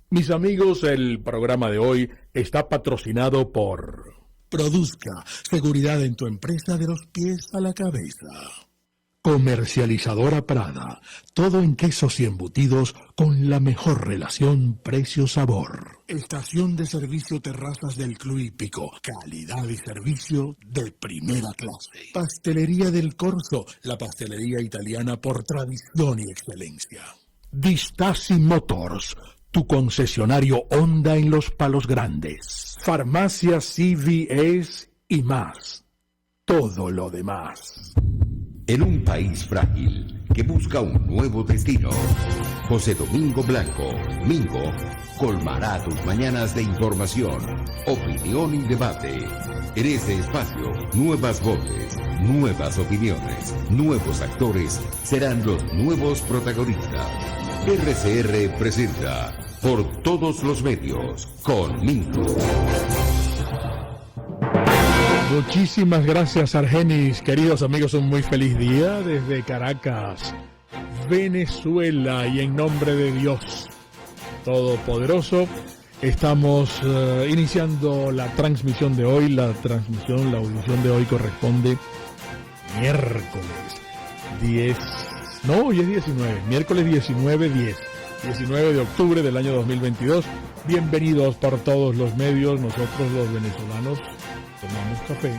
Mis amigos, el programa de hoy está patrocinado por Produzca seguridad en tu empresa de los pies a la cabeza. Comercializadora Prada, todo en quesos y embutidos con la mejor relación precio-sabor. Estación de servicio Terrazas del Club Hípico, calidad y servicio de primera clase. Pastelería del Corso, la pastelería italiana por tradición y excelencia. Distasi Motors, tu concesionario Honda en Los Palos Grandes. Farmacia CVS y más. Todo lo demás. En un país frágil que busca un nuevo destino, José Domingo Blanco, Mingo, colmará tus mañanas de información, opinión y debate. En este espacio, nuevas voces, nuevas opiniones, nuevos actores serán los nuevos protagonistas. RCR presenta Por Todos los Medios con Mingo. Muchísimas gracias, Argenis. Queridos amigos, un muy feliz día desde Caracas, Venezuela, y en nombre de Dios Todopoderoso estamos iniciando la transmisión de hoy. La audición de hoy corresponde miércoles 10, no, hoy es 19, miércoles 19 de octubre del año 2022. Bienvenidos por todos los medios. Nosotros los venezolanos tomamos café.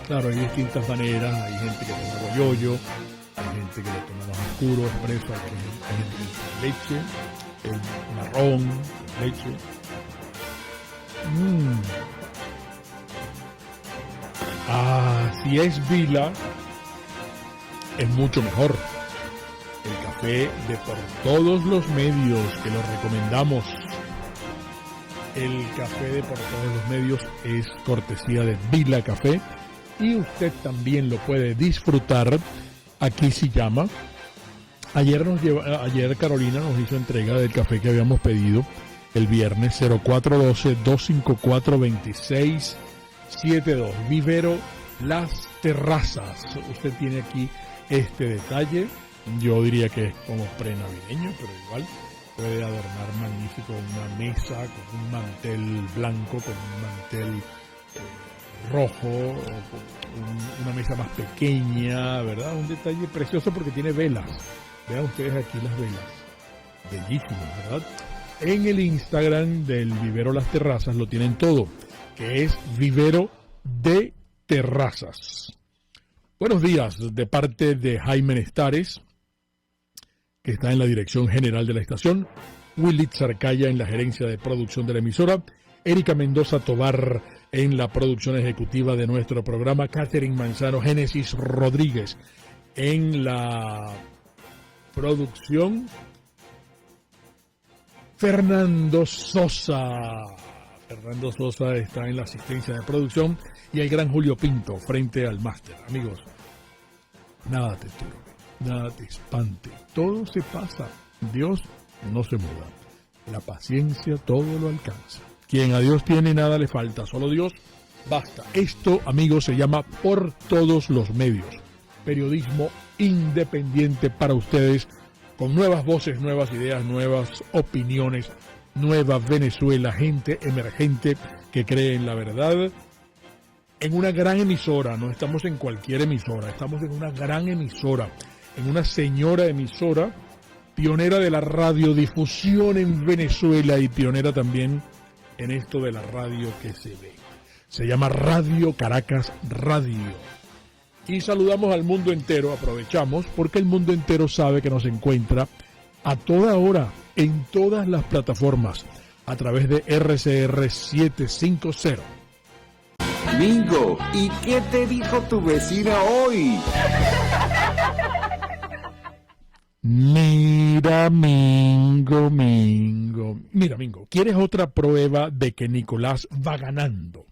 Claro, hay distintas maneras. Hay gente que toma guayoyo, hay gente que lo toma más oscuro, expreso, hay gente que usa leche, el marrón, leche. Si es Vila, es mucho mejor. El café de Por Todos los Medios, que lo recomendamos. El café de Por Todos los Medios es cortesía de Vila Café y usted también lo puede disfrutar. Aquí se llama. Ayer Carolina nos hizo entrega del café que habíamos pedido el viernes. 0412-254-2672. Vivero Las Terrazas. Usted tiene aquí este detalle. Yo diría que es como pre-navideño, pero igual puede adornar magnífico una mesa con un mantel blanco, con un mantel rojo, una mesa más pequeña, ¿verdad? Un detalle precioso porque tiene velas. Vean ustedes aquí las velas. Bellísimas, ¿verdad? En el Instagram del Vivero Las Terrazas lo tienen todo, que es Vivero de Terrazas. Buenos días de parte de Jaime Nestares, que está en la dirección general de la estación, Willy Zarcaya en la gerencia de producción de la emisora, Erika Mendoza Tobar en la producción ejecutiva de nuestro programa, Catherine Manzano, Génesis Rodríguez en la producción, Fernando Sosa está en la asistencia de producción y el gran Julio Pinto frente al máster. Amigos, nada te turbe, nada te espante, todo se pasa, Dios no se muda, la paciencia todo lo alcanza. Quien a Dios tiene nada le falta, solo Dios basta. Esto, amigos, se llama Por Todos los Medios, periodismo independiente para ustedes, con nuevas voces, nuevas ideas, nuevas opiniones, nueva Venezuela, gente emergente que cree en la verdad. En una gran emisora, no estamos en cualquier emisora, estamos en una gran emisora, en una señora emisora, pionera de la radiodifusión en Venezuela y pionera también en esto de la radio que se ve. Se llama Radio Caracas Radio. Y saludamos al mundo entero, aprovechamos, porque el mundo entero sabe que nos encuentra a toda hora, en todas las plataformas, a través de RCR 750. Mingo, ¿y qué te dijo tu vecina hoy? Mira, Mingo. Mira, Mingo, ¿quieres otra prueba de que Nicolás va ganando?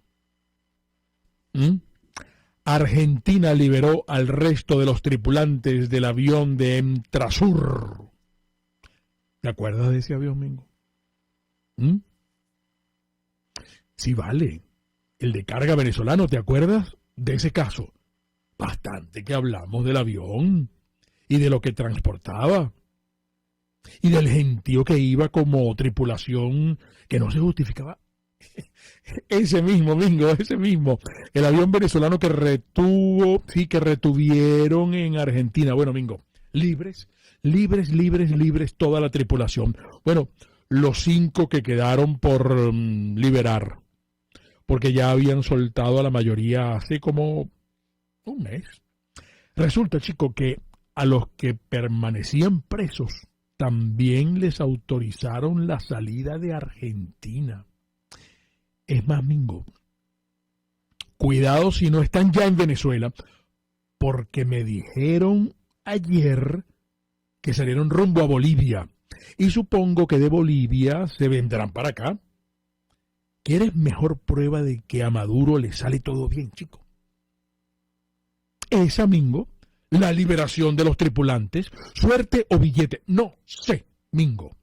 Argentina liberó al resto de los tripulantes del avión de Emtrasur. ¿Te acuerdas de ese avión, Mingo? Sí, vale. El de carga venezolano, ¿te acuerdas de ese caso? Bastante que hablamos del avión y de lo que transportaba. y del gentío que iba como tripulación que no se justificaba. Ese mismo, Mingo, ese mismo. El avión venezolano que retuvieron en Argentina. Bueno, Mingo, libres, toda la tripulación. Bueno, los 5 que quedaron por liberar, porque ya habían soltado a la mayoría hace como un mes. Resulta, chico, que a los que permanecían presos también les autorizaron la salida de Argentina. Es más, Mingo, cuidado si no están ya en Venezuela, porque me dijeron ayer que salieron rumbo a Bolivia, y supongo que de Bolivia se vendrán para acá. ¿Quieres mejor prueba de que a Maduro le sale todo bien, chico? Esa, Mingo, la liberación de los tripulantes, suerte o billete, no sé, Mingo.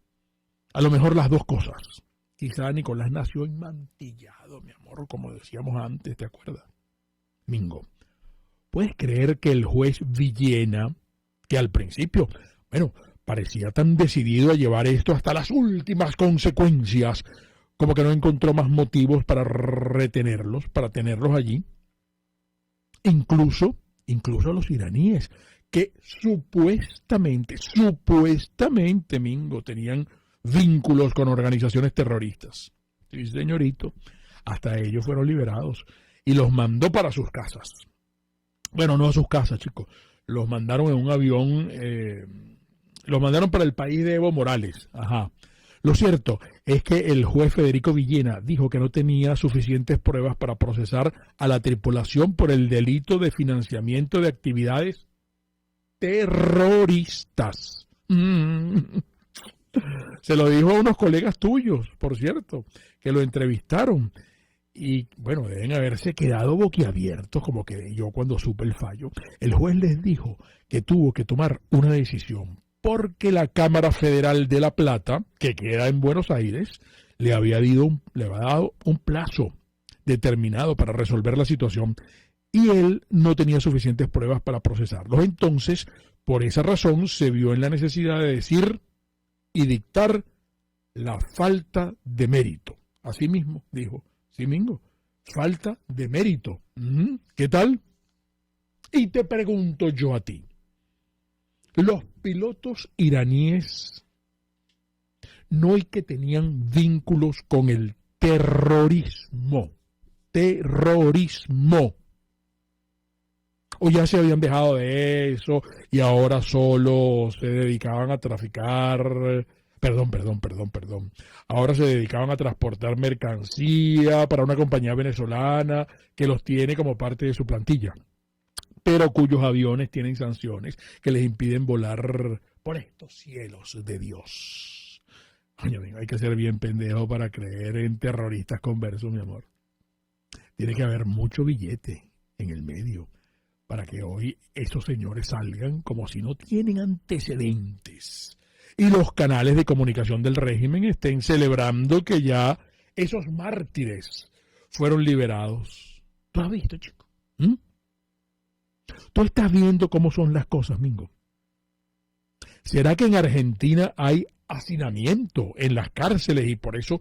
A lo mejor las dos cosas. Quizá Nicolás nació enmantillado, mi amor, como decíamos antes, ¿te acuerdas? Mingo, ¿puedes creer que el juez Villena, que al principio, bueno, parecía tan decidido a llevar esto hasta las últimas consecuencias, como que no encontró más motivos para retenerlos, para tenerlos allí? Incluso los iraníes, que supuestamente, Mingo, tenían vínculos con organizaciones terroristas. Sí, señorito, hasta ellos fueron liberados y los mandó para sus casas. Bueno, no a sus casas, chicos, los mandaron en un avión, los mandaron para el país de Evo Morales. Ajá. Lo cierto es que el juez Federico Villena dijo que no tenía suficientes pruebas para procesar a la tripulación por el delito de financiamiento de actividades terroristas. Se lo dijo a unos colegas tuyos, por cierto, que lo entrevistaron. Y bueno, deben haberse quedado boquiabiertos, como que yo cuando supe el fallo. El juez les dijo que tuvo que tomar una decisión, porque la Cámara Federal de La Plata, que queda en Buenos Aires, le había dado un plazo determinado para resolver la situación y él no tenía suficientes pruebas para procesarlos. Entonces, por esa razón, se vio en la necesidad de decir y dictar la falta de mérito. Así mismo dijo, sí, Mingo, falta de mérito. ¿Qué tal? Y te pregunto yo a ti, los pilotos iraníes no es que tenían vínculos con el terrorismo, o ya se habían dejado de eso y ahora solo se dedicaban a traficar, ahora se dedicaban a transportar mercancía para una compañía venezolana que los tiene como parte de su plantilla, pero cuyos aviones tienen sanciones que les impiden volar por estos cielos de Dios. Coño, hay que ser bien pendejo para creer en terroristas conversos, mi amor. Tiene que haber mucho billete en el medio para que hoy esos señores salgan como si no tienen antecedentes y los canales de comunicación del régimen estén celebrando que ya esos mártires fueron liberados. ¿Tú has visto, chico? ¿Tú estás viendo cómo son las cosas, Mingo? ¿Será que en Argentina hay hacinamiento en las cárceles y por eso,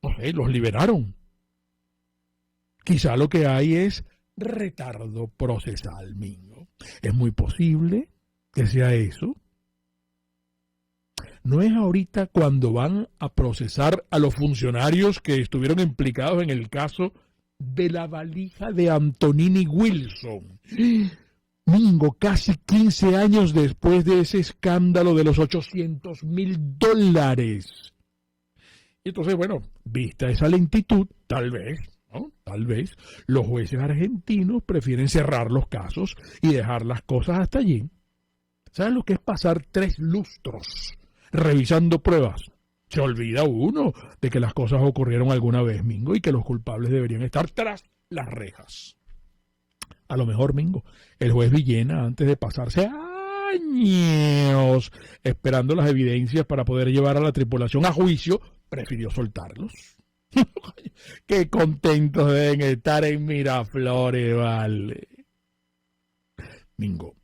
no sé, los liberaron? Quizá lo que hay es retardo procesal, Mingo. Es muy posible que sea eso. ¿No es ahorita cuando van a procesar a los funcionarios que estuvieron implicados en el caso de la valija de Antonini Wilson? Mingo, casi 15 años después de ese escándalo de los $800,000. Y entonces, bueno, vista esa lentitud, tal vez los jueces argentinos prefieren cerrar los casos y dejar las cosas hasta allí. ¿Sabes lo que es pasar 3 lustros revisando pruebas? Se olvida uno de que las cosas ocurrieron alguna vez, Mingo, y que los culpables deberían estar tras las rejas. A lo mejor, Mingo, el juez Villena, antes de pasarse años esperando las evidencias para poder llevar a la tripulación a juicio, prefirió soltarlos. Qué contentos deben estar en Miraflores, vale. Mingo,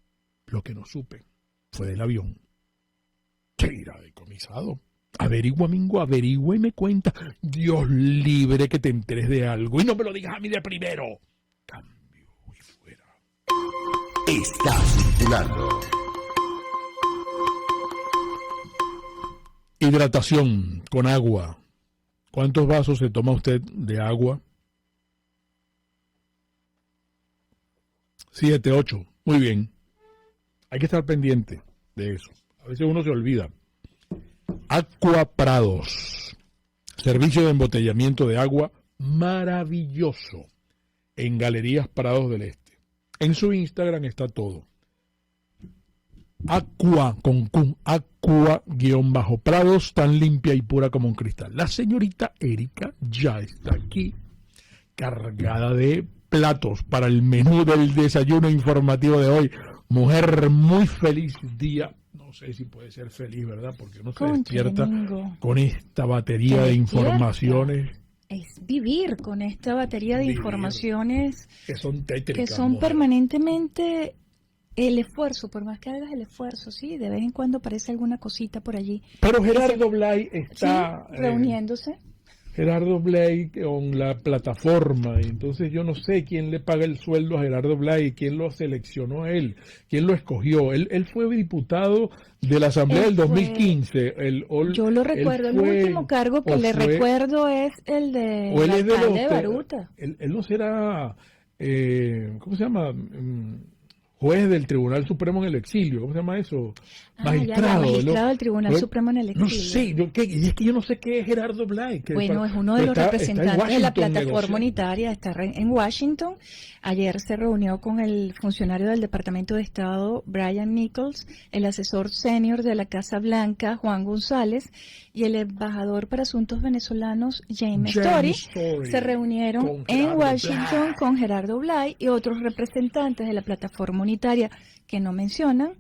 lo que no supe fue del avión. Tira decomisado. Averigua, Mingo, averigua y me cuenta. Dios libre que te enteres de algo y no me lo digas a mí de primero. Cambio y fuera. Está circulando. Hidratación con agua. ¿Cuántos vasos se toma usted de agua? 7, 8. Muy bien. Hay que estar pendiente de eso. A veces uno se olvida. Aqua Prados. Servicio de embotellamiento de agua maravilloso en Galerías Prados del Este. En su Instagram está todo. Aqua con Q, Aqua-Prados, tan limpia y pura como un cristal. La señorita Erika ya está aquí, cargada de platos para el menú del desayuno informativo de hoy. Mujer, muy feliz día. No sé si puede ser feliz, ¿verdad? Porque uno se despierta con esta batería de informaciones. Es vivir con esta batería de informaciones que son tétricas, que son permanentemente el esfuerzo, por más que hagas el esfuerzo, sí, de vez en cuando aparece alguna cosita por allí. Pero Gerardo Blay está reuniéndose. Gerardo Blay con la plataforma, entonces yo no sé quién le paga el sueldo a Gerardo Blay, quién lo seleccionó a él, quién lo escogió. Él fue diputado de la Asamblea del 2015. Yo lo recuerdo, el último cargo que le recuerdo es el de alcalde de Baruta. Él no será, ¿cómo se llama? Juez del Tribunal Supremo en el exilio, ¿cómo se llama eso? Magistrado del Tribunal Supremo en el exilio. No sé, y es que yo no sé qué es Gerardo Blay. Bueno, es uno de los representantes de la plataforma unitaria, está en Washington. Ayer se reunió con el funcionario del Departamento de Estado, Brian Nichols, el asesor senior de la Casa Blanca, Juan González, y el embajador para asuntos venezolanos, James Story. Se reunieron en Washington con Gerardo Blay y otros representantes de la plataforma unitaria que no mencionan,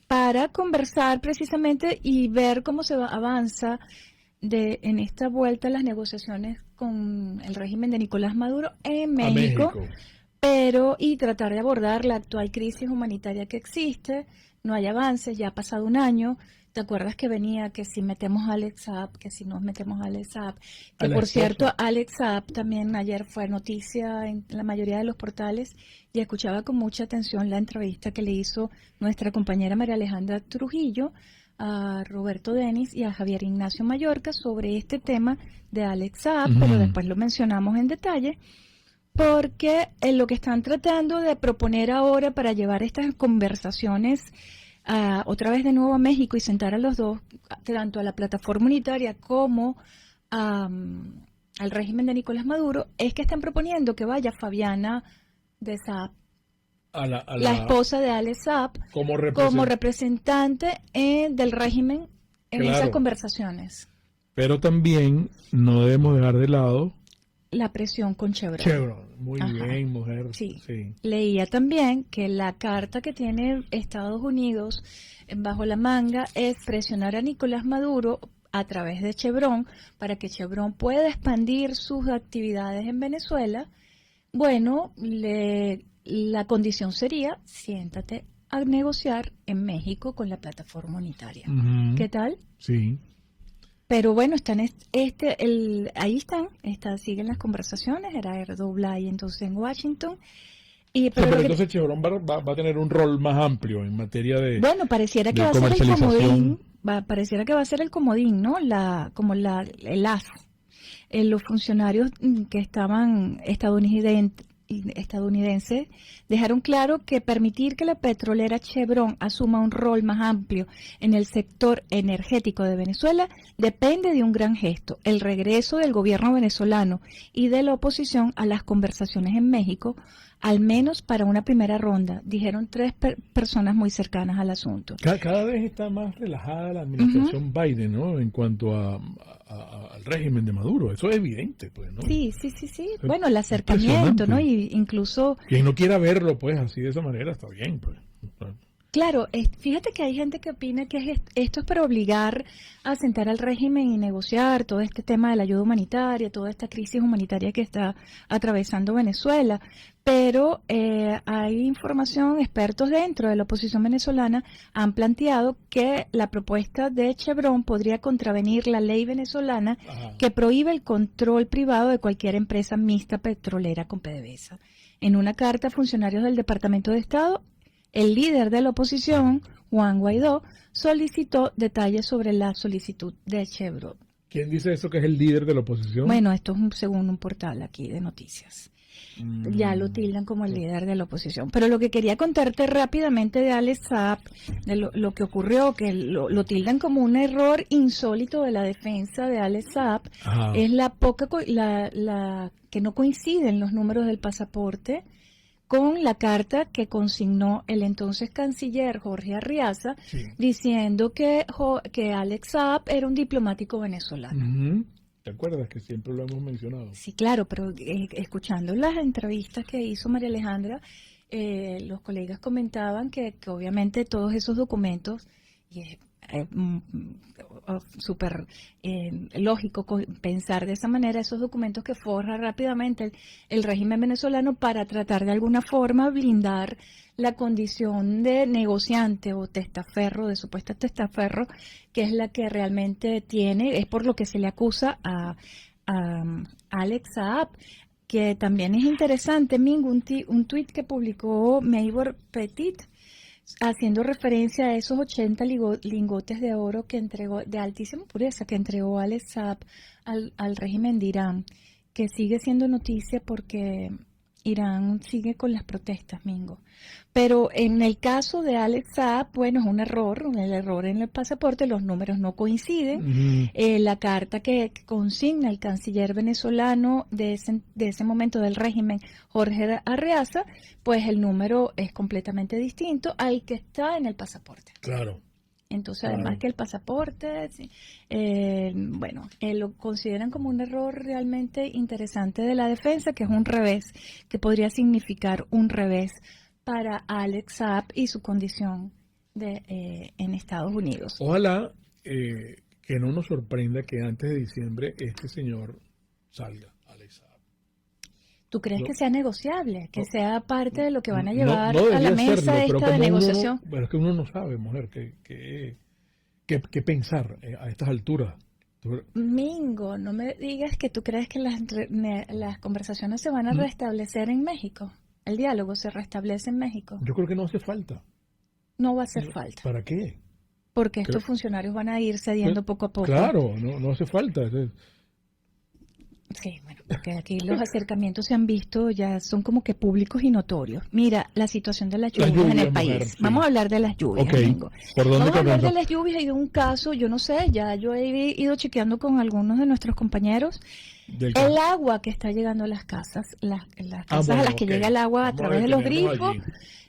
para conversar precisamente y ver cómo se avanza en esta vuelta a las negociaciones con el régimen de Nicolás Maduro en México, y tratar de abordar la actual crisis humanitaria que existe. No hay avances, ya ha pasado un año. ¿Te acuerdas que venía que si metemos a Alex Saab, que si nos metemos a Alex Saab? Que por cierto, Alex Saab también ayer fue noticia en la mayoría de los portales y escuchaba con mucha atención la entrevista que le hizo nuestra compañera María Alejandra Trujillo a Roberto Denis y a Javier Ignacio Mallorca sobre este tema de Alex Saab, pero después lo mencionamos en detalle, porque lo que están tratando de proponer ahora para llevar estas conversaciones otra vez de nuevo a México y sentar a los dos, tanto a la plataforma unitaria como al régimen de Nicolás Maduro, es que están proponiendo que vaya Fabiana de Saab, la esposa de Alex Saab, como representante del régimen en esas conversaciones. Pero también no debemos dejar de lado la presión con Chevron. Muy bien, mujer. Sí. Leía también que la carta que tiene Estados Unidos bajo la manga es presionar a Nicolás Maduro a través de Chevron para que Chevron pueda expandir sus actividades en Venezuela. Bueno, la condición sería, siéntate a negociar en México con la plataforma unitaria. ¿Qué tal? Sí. Pero bueno, ahí siguen las conversaciones, Gerardo Blay entonces en Washington. Pero entonces Chevron va a tener un rol más amplio en materia de pareciera que va a ser el comodín, pareciera que va a ser el comodín, ¿no? El as. Los funcionarios que estaban estadounidenses dejaron claro que permitir que la petrolera Chevron asuma un rol más amplio en el sector energético de Venezuela depende de un gran gesto, el regreso del gobierno venezolano y de la oposición a las conversaciones en México, al menos para una primera ronda, dijeron tres personas muy cercanas al asunto. Cada vez está más relajada la administración Biden, ¿no? En cuanto al régimen de Maduro, eso es evidente, pues, ¿no? Sí. Bueno, el acercamiento, ¿no? Y incluso... Quien no quiera verlo, pues, así de esa manera, está bien, pues. Claro, fíjate que hay gente que opina que esto es para obligar a sentar al régimen y negociar todo este tema de la ayuda humanitaria, toda esta crisis humanitaria que está atravesando Venezuela. Pero hay información, expertos dentro de la oposición venezolana han planteado que la propuesta de Chevron podría contravenir la ley venezolana que prohíbe el control privado de cualquier empresa mixta petrolera con PDVSA. En una carta a funcionarios del Departamento de Estado, el líder de la oposición, Juan Guaidó, solicitó detalles sobre la solicitud de Chevron. ¿Quién dice eso que es el líder de la oposición? Bueno, esto es según un portal aquí de noticias. Ya lo tildan como el líder de la oposición. Pero lo que quería contarte rápidamente de Alex Saab, de lo que ocurrió, que lo tildan como un error insólito de la defensa de Alex Saab, es la que no coinciden los números del pasaporte con la carta que consignó el entonces canciller Jorge Arriaza, diciendo que Alex Saab era un diplomático venezolano. ¿Te acuerdas que siempre lo hemos mencionado? Sí, claro, pero escuchando las entrevistas que hizo María Alejandra, los colegas comentaban que obviamente todos esos documentos, y es súper lógico pensar de esa manera, esos documentos que forra rápidamente el régimen venezolano para tratar de alguna forma blindar la condición de negociante o testaferro, de supuesta testaferro, que es la que realmente tiene, es por lo que se le acusa a Alex Saab, que también es interesante, Mingo, un tuit que publicó Maybor Petit, haciendo referencia a esos 80 lingotes de oro que entregó, de altísima pureza, que entregó Alex Saab al régimen de Irán, que sigue siendo noticia porque Irán sigue con las protestas, Mingo. Pero en el caso de Alex Saab, bueno, es un error, el error en el pasaporte, los números no coinciden. La carta que consigna el canciller venezolano de ese momento del régimen, Jorge Arriaza, pues el número es completamente distinto al que está en el pasaporte. Claro. Entonces, además que el pasaporte, lo consideran como un error realmente interesante de la defensa, que es un revés, que podría significar un revés para Alex Saab y su condición en Estados Unidos. Ojalá que no nos sorprenda que antes de diciembre este señor salga, Alex Saab. ¿Tú crees que sea negociable? ¿Que sea parte de lo que van a llevar a la mesa esta de negociación? Pero es que uno no sabe, mujer, qué pensar a estas alturas. Mingo, no me digas que tú crees que las conversaciones se van a restablecer en México. El diálogo se restablece en México. Yo creo que no hace falta. No va a hacer falta. ¿Para qué? Porque estos funcionarios van a ir cediendo poco a poco. Claro, no hace falta. Sí, bueno, porque aquí los acercamientos se han visto, ya son como que públicos y notorios. Mira, la situación de las lluvias en el país. Sí. Vamos a hablar de las lluvias, Domingo. Vamos a hablar de las lluvias y de un caso, yo no sé, ya yo he ido chequeando con algunos de nuestros compañeros. El agua que está llegando a las casas, las casas a las que llega el agua a través de los grifos,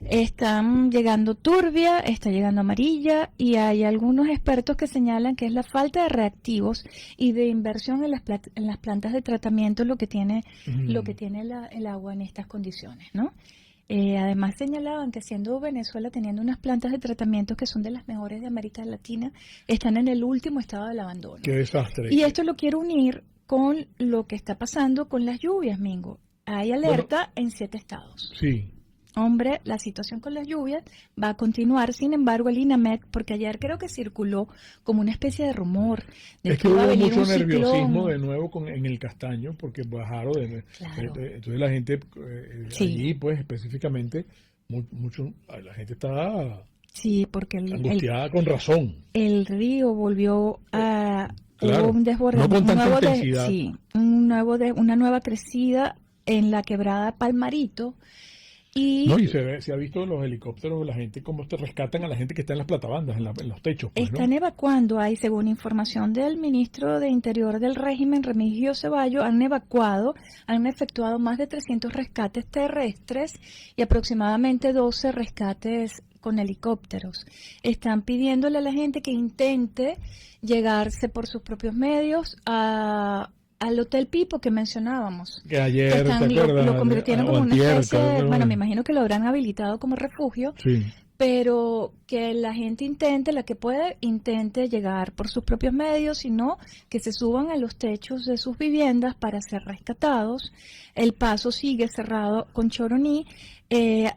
están llegando turbia, está llegando amarilla, y hay algunos expertos que señalan que es la falta de reactivos y de inversión en las plantas de tratamiento lo que tiene el agua en estas condiciones, ¿no? Además señalaban que siendo Venezuela teniendo unas plantas de tratamiento que son de las mejores de América Latina, están en el último estado del abandono. ¡Qué desastre! Y esto lo quiero unir con lo que está pasando con las lluvias, Mingo. Hay alerta en 7 estados. Sí. Hombre, la situación con las lluvias va a continuar. Sin embargo, el INAMED, porque ayer creo que circuló como una especie de rumor de es que hubo mucho nerviosismo de nuevo en el Castaño, porque bajaron. Entonces la gente allí, pues específicamente, la gente está angustiada con razón. El río volvió a... Claro, hubo un desbordamiento, no con tanta intensidad. Una nueva crecida en la quebrada Palmarito. Y se ha visto los helicópteros, la gente cómo rescatan a la gente que está en las platabandas, en los techos. Pues, están evacuando, según información del ministro de Interior del régimen, Remigio Ceballos, han efectuado más de 300 rescates terrestres y aproximadamente 12 rescates con helicópteros. Están pidiéndole a la gente que intente llegarse por sus propios medios al Hotel Pipo que mencionábamos. Que ayer, lo convirtieron como una especie me imagino que lo habrán habilitado como refugio, pero que la gente intente, la que puede, intente llegar por sus propios medios, sino que se suban a los techos de sus viviendas para ser rescatados. El paso sigue cerrado con Choroní.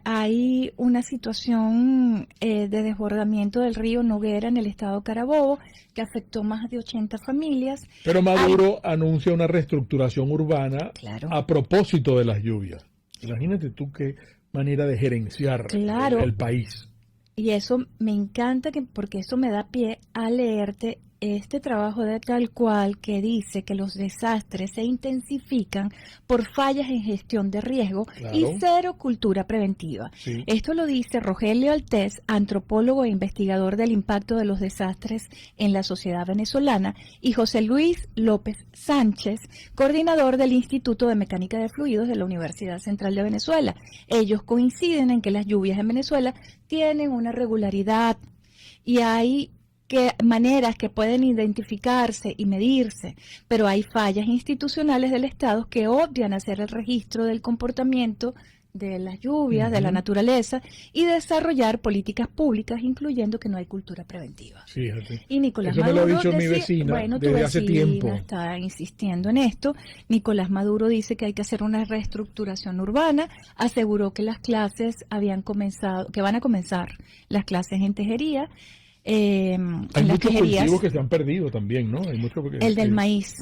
Hay una situación de desbordamiento del río Noguera en el estado Carabobo que afectó más de 80 familias. Pero Maduro anuncia una reestructuración urbana a propósito de las lluvias. Imagínate tú qué manera de gerenciar el país. Y eso me encanta porque eso me da pie a leerte este trabajo de Tal Cual que dice que los desastres se intensifican por fallas en gestión de riesgo y cero cultura preventiva. Sí. Esto lo dice Rogelio Altés, antropólogo e investigador del impacto de los desastres en la sociedad venezolana, y José Luis López Sánchez, coordinador del Instituto de Mecánica de Fluidos de la Universidad Central de Venezuela. Ellos coinciden en que las lluvias en Venezuela tienen una regularidad y hay maneras que pueden identificarse y medirse, pero hay fallas institucionales del Estado que obvian hacer el registro del comportamiento de las lluvias, de la naturaleza, y desarrollar políticas públicas, incluyendo que no hay cultura preventiva. Fíjate. Y Nicolás Eso Maduro me lo ha dicho mi vecina desde hace tiempo. Está insistiendo en esto. Nicolás Maduro dice que hay que hacer una reestructuración urbana, aseguró que las clases habían comenzado, que van a comenzar las clases en tejería. Hay muchos cultivos que se han perdido también, ¿no? Hay mucho el del maíz.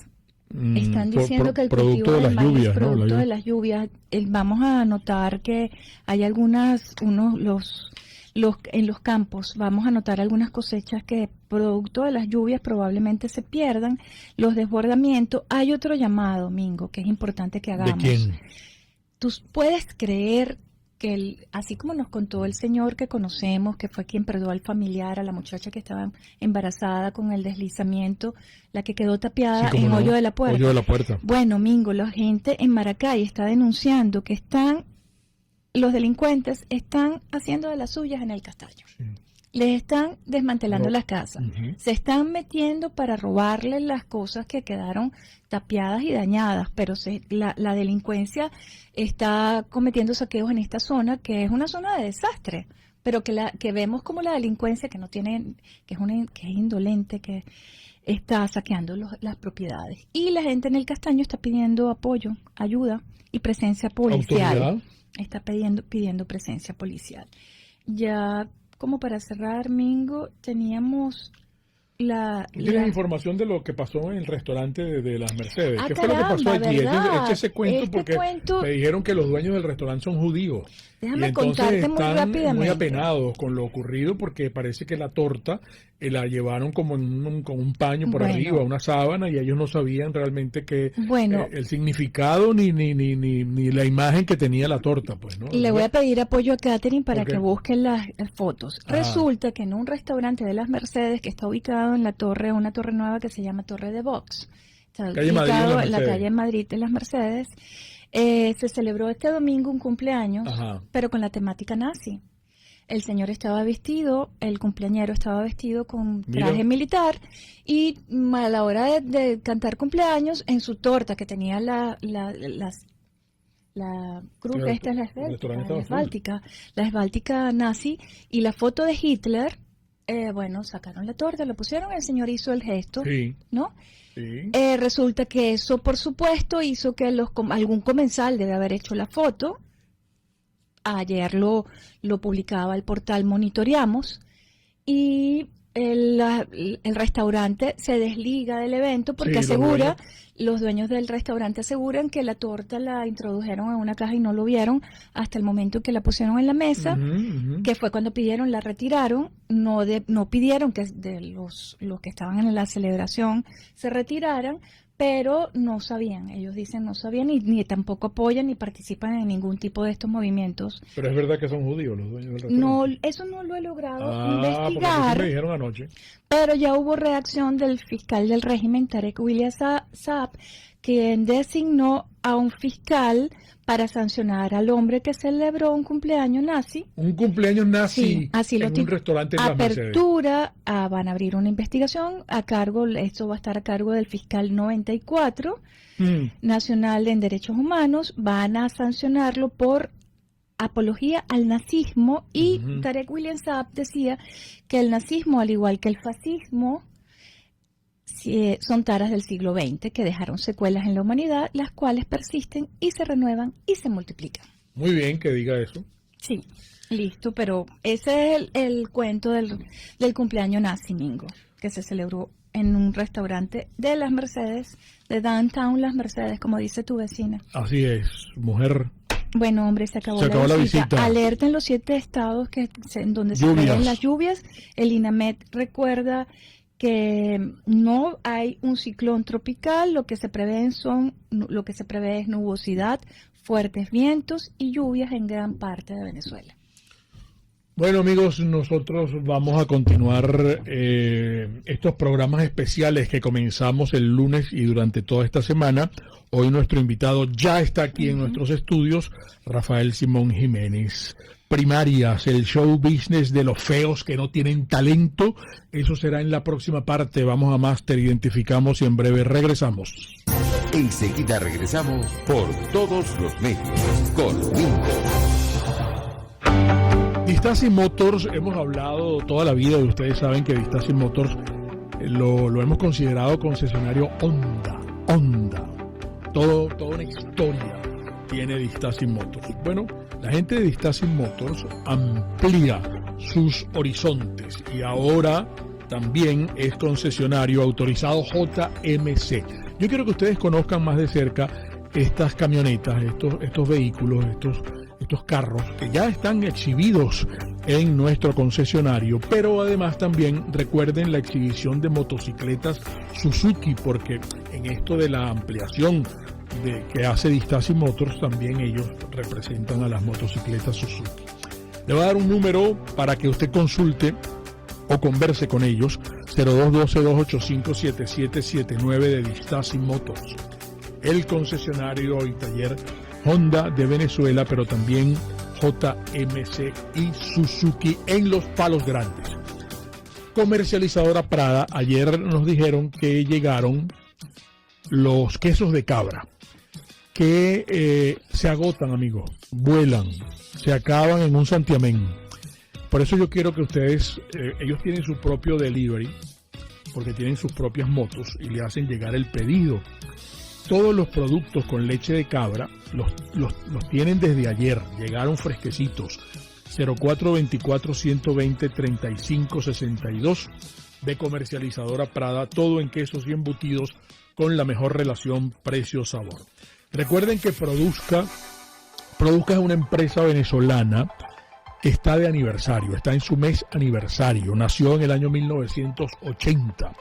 Están diciendo que el cultivo del maíz, lluvias, producto de las lluvias, vamos a notar que hay en los campos, vamos a notar algunas cosechas que producto de las lluvias probablemente se pierdan, los desbordamientos. Hay otro llamado, Mingo, que es importante que hagamos. ¿De quién? Tú puedes creer que así como nos contó el señor que conocemos, que fue quien perdió al familiar, a la muchacha que estaba embarazada con el deslizamiento, la que quedó tapiada en Hoyo de la Puerta. Hoyo de la Puerta. Bueno, Mingo, la gente en Maracay está denunciando que los delincuentes están haciendo de las suyas en el Castaño. Sí. Les están desmantelando las casas. Se están metiendo para robarles las cosas que quedaron tapiadas y dañadas, pero la delincuencia está cometiendo saqueos en esta zona, que es una zona de desastre, pero que vemos como la delincuencia que no tiene, que es indolente, que está saqueando las propiedades. Y la gente en el Castaño está pidiendo apoyo, ayuda y presencia policial. ¿Autoridad? Está pidiendo presencia policial. Ya como para cerrar, Mingo, teníamos ¿Tienes información de lo que pasó en el restaurante de las Mercedes? ¿Qué caramba, fue lo que pasó allí? Eche ese cuento porque cuento, me dijeron que los dueños del restaurante son judíos. Déjame y contarte muy rápidamente. Muy apenados con lo ocurrido porque parece que la torta la llevaron como con un paño por arriba, una sábana, y ellos no sabían realmente que el significado ni la imagen que tenía la torta, pues, ¿no? Le voy a pedir apoyo a Catherine para que busquen las fotos. Resulta que en un restaurante de las Mercedes que está ubicado en la torre, una torre nueva que se llama Torre de Vox, está ubicado en la calle Madrid de las Mercedes, se celebró este domingo un cumpleaños, pero con la temática nazi. El señor estaba vestido, el cumpleañero estaba vestido con traje militar, y a la hora de cantar cumpleaños, en su torta que tenía la cruz, esta es la esváltica nazi, y la foto de Hitler, sacaron la torta, lo pusieron, el señor hizo el gesto, ¿no? Sí. Resulta que eso, por supuesto, hizo que algún comensal debe haber hecho la foto. Ayer lo publicaba el portal Monitoreamos, y el restaurante se desliga del evento porque los dueños del restaurante aseguran que la torta la introdujeron en una caja y no lo vieron hasta el momento que la pusieron en la mesa, que fue cuando pidieron, la retiraron, no pidieron que de los que estaban en la celebración se retiraran, pero no sabían, ellos dicen no sabían, ni tampoco apoyan ni participan en ningún tipo de estos movimientos. Pero es verdad que son judíos los dueños del restaurante. No, eso no lo he logrado investigar. Porque me dijeron anoche. Pero ya hubo reacción del fiscal del régimen, Tarek William Saab, quien designó a un fiscal para sancionar al hombre que celebró un cumpleaños nazi. Un cumpleaños nazi en un restaurante en las Mercedes. Van a abrir una investigación esto va a estar a cargo del fiscal 94 nacional en derechos humanos. Van a sancionarlo por apología al nazismo, y Tarek William Saab decía que el nazismo, al igual que el fascismo, son taras del siglo XX que dejaron secuelas en la humanidad, las cuales persisten y se renuevan y se multiplican. Muy bien que diga eso. Sí, listo, pero ese es el cuento del cumpleaños nazi, Mingo, que se celebró en un restaurante de Las Mercedes, de Downtown Las Mercedes, como dice tu vecina. Así es, mujer. Bueno, hombre, se acabó la visita. Alerta en los 7 estados en donde se prevén las lluvias. El INAMED recuerda que no hay un ciclón tropical, lo que se prevé es nubosidad, fuertes vientos y lluvias en gran parte de Venezuela. Bueno, amigos, nosotros vamos a continuar estos programas especiales que comenzamos el lunes y durante toda esta semana. Hoy nuestro invitado ya está aquí en nuestros estudios, Rafael Simón Jiménez. Primarias, el show business de los feos que no tienen talento, eso será en la próxima parte. Vamos a Master, identificamos y en breve regresamos. Enseguida regresamos por todos los medios con Mingo. Vistasi Motors, hemos hablado toda la vida, y ustedes saben que Vistasi Motors lo hemos considerado concesionario Honda. Toda una historia tiene Vistasi Motors. Bueno, la gente de Vistasi Motors amplía sus horizontes y ahora también es concesionario autorizado JMC. Yo quiero que ustedes conozcan más de cerca estas camionetas, estos vehículos, estos carros que ya están exhibidos en nuestro concesionario, pero además también recuerden la exhibición de motocicletas Suzuki, porque en esto de la ampliación que hace Vistasi Motors, también ellos representan a las motocicletas Suzuki. Le voy a dar un número para que usted consulte o converse con ellos, 0212-285-7779 de Vistasi Motors, el concesionario y taller Honda de Venezuela, pero también JMC y Suzuki en los Palos Grandes. Comercializadora Prada, ayer nos dijeron que llegaron los quesos de cabra, que se agotan, amigos, vuelan, se acaban en un santiamén. Por eso yo quiero que ustedes, ellos tienen su propio delivery, porque tienen sus propias motos y le hacen llegar el pedido. Todos los productos con leche de cabra los tienen desde ayer, llegaron fresquecitos. 0424-120-3562 de Comercializadora Prada, todo en quesos y embutidos con la mejor relación precio-sabor. Recuerden que Produzca es una empresa venezolana que está de aniversario, está en su mes aniversario, nació en el año 1980.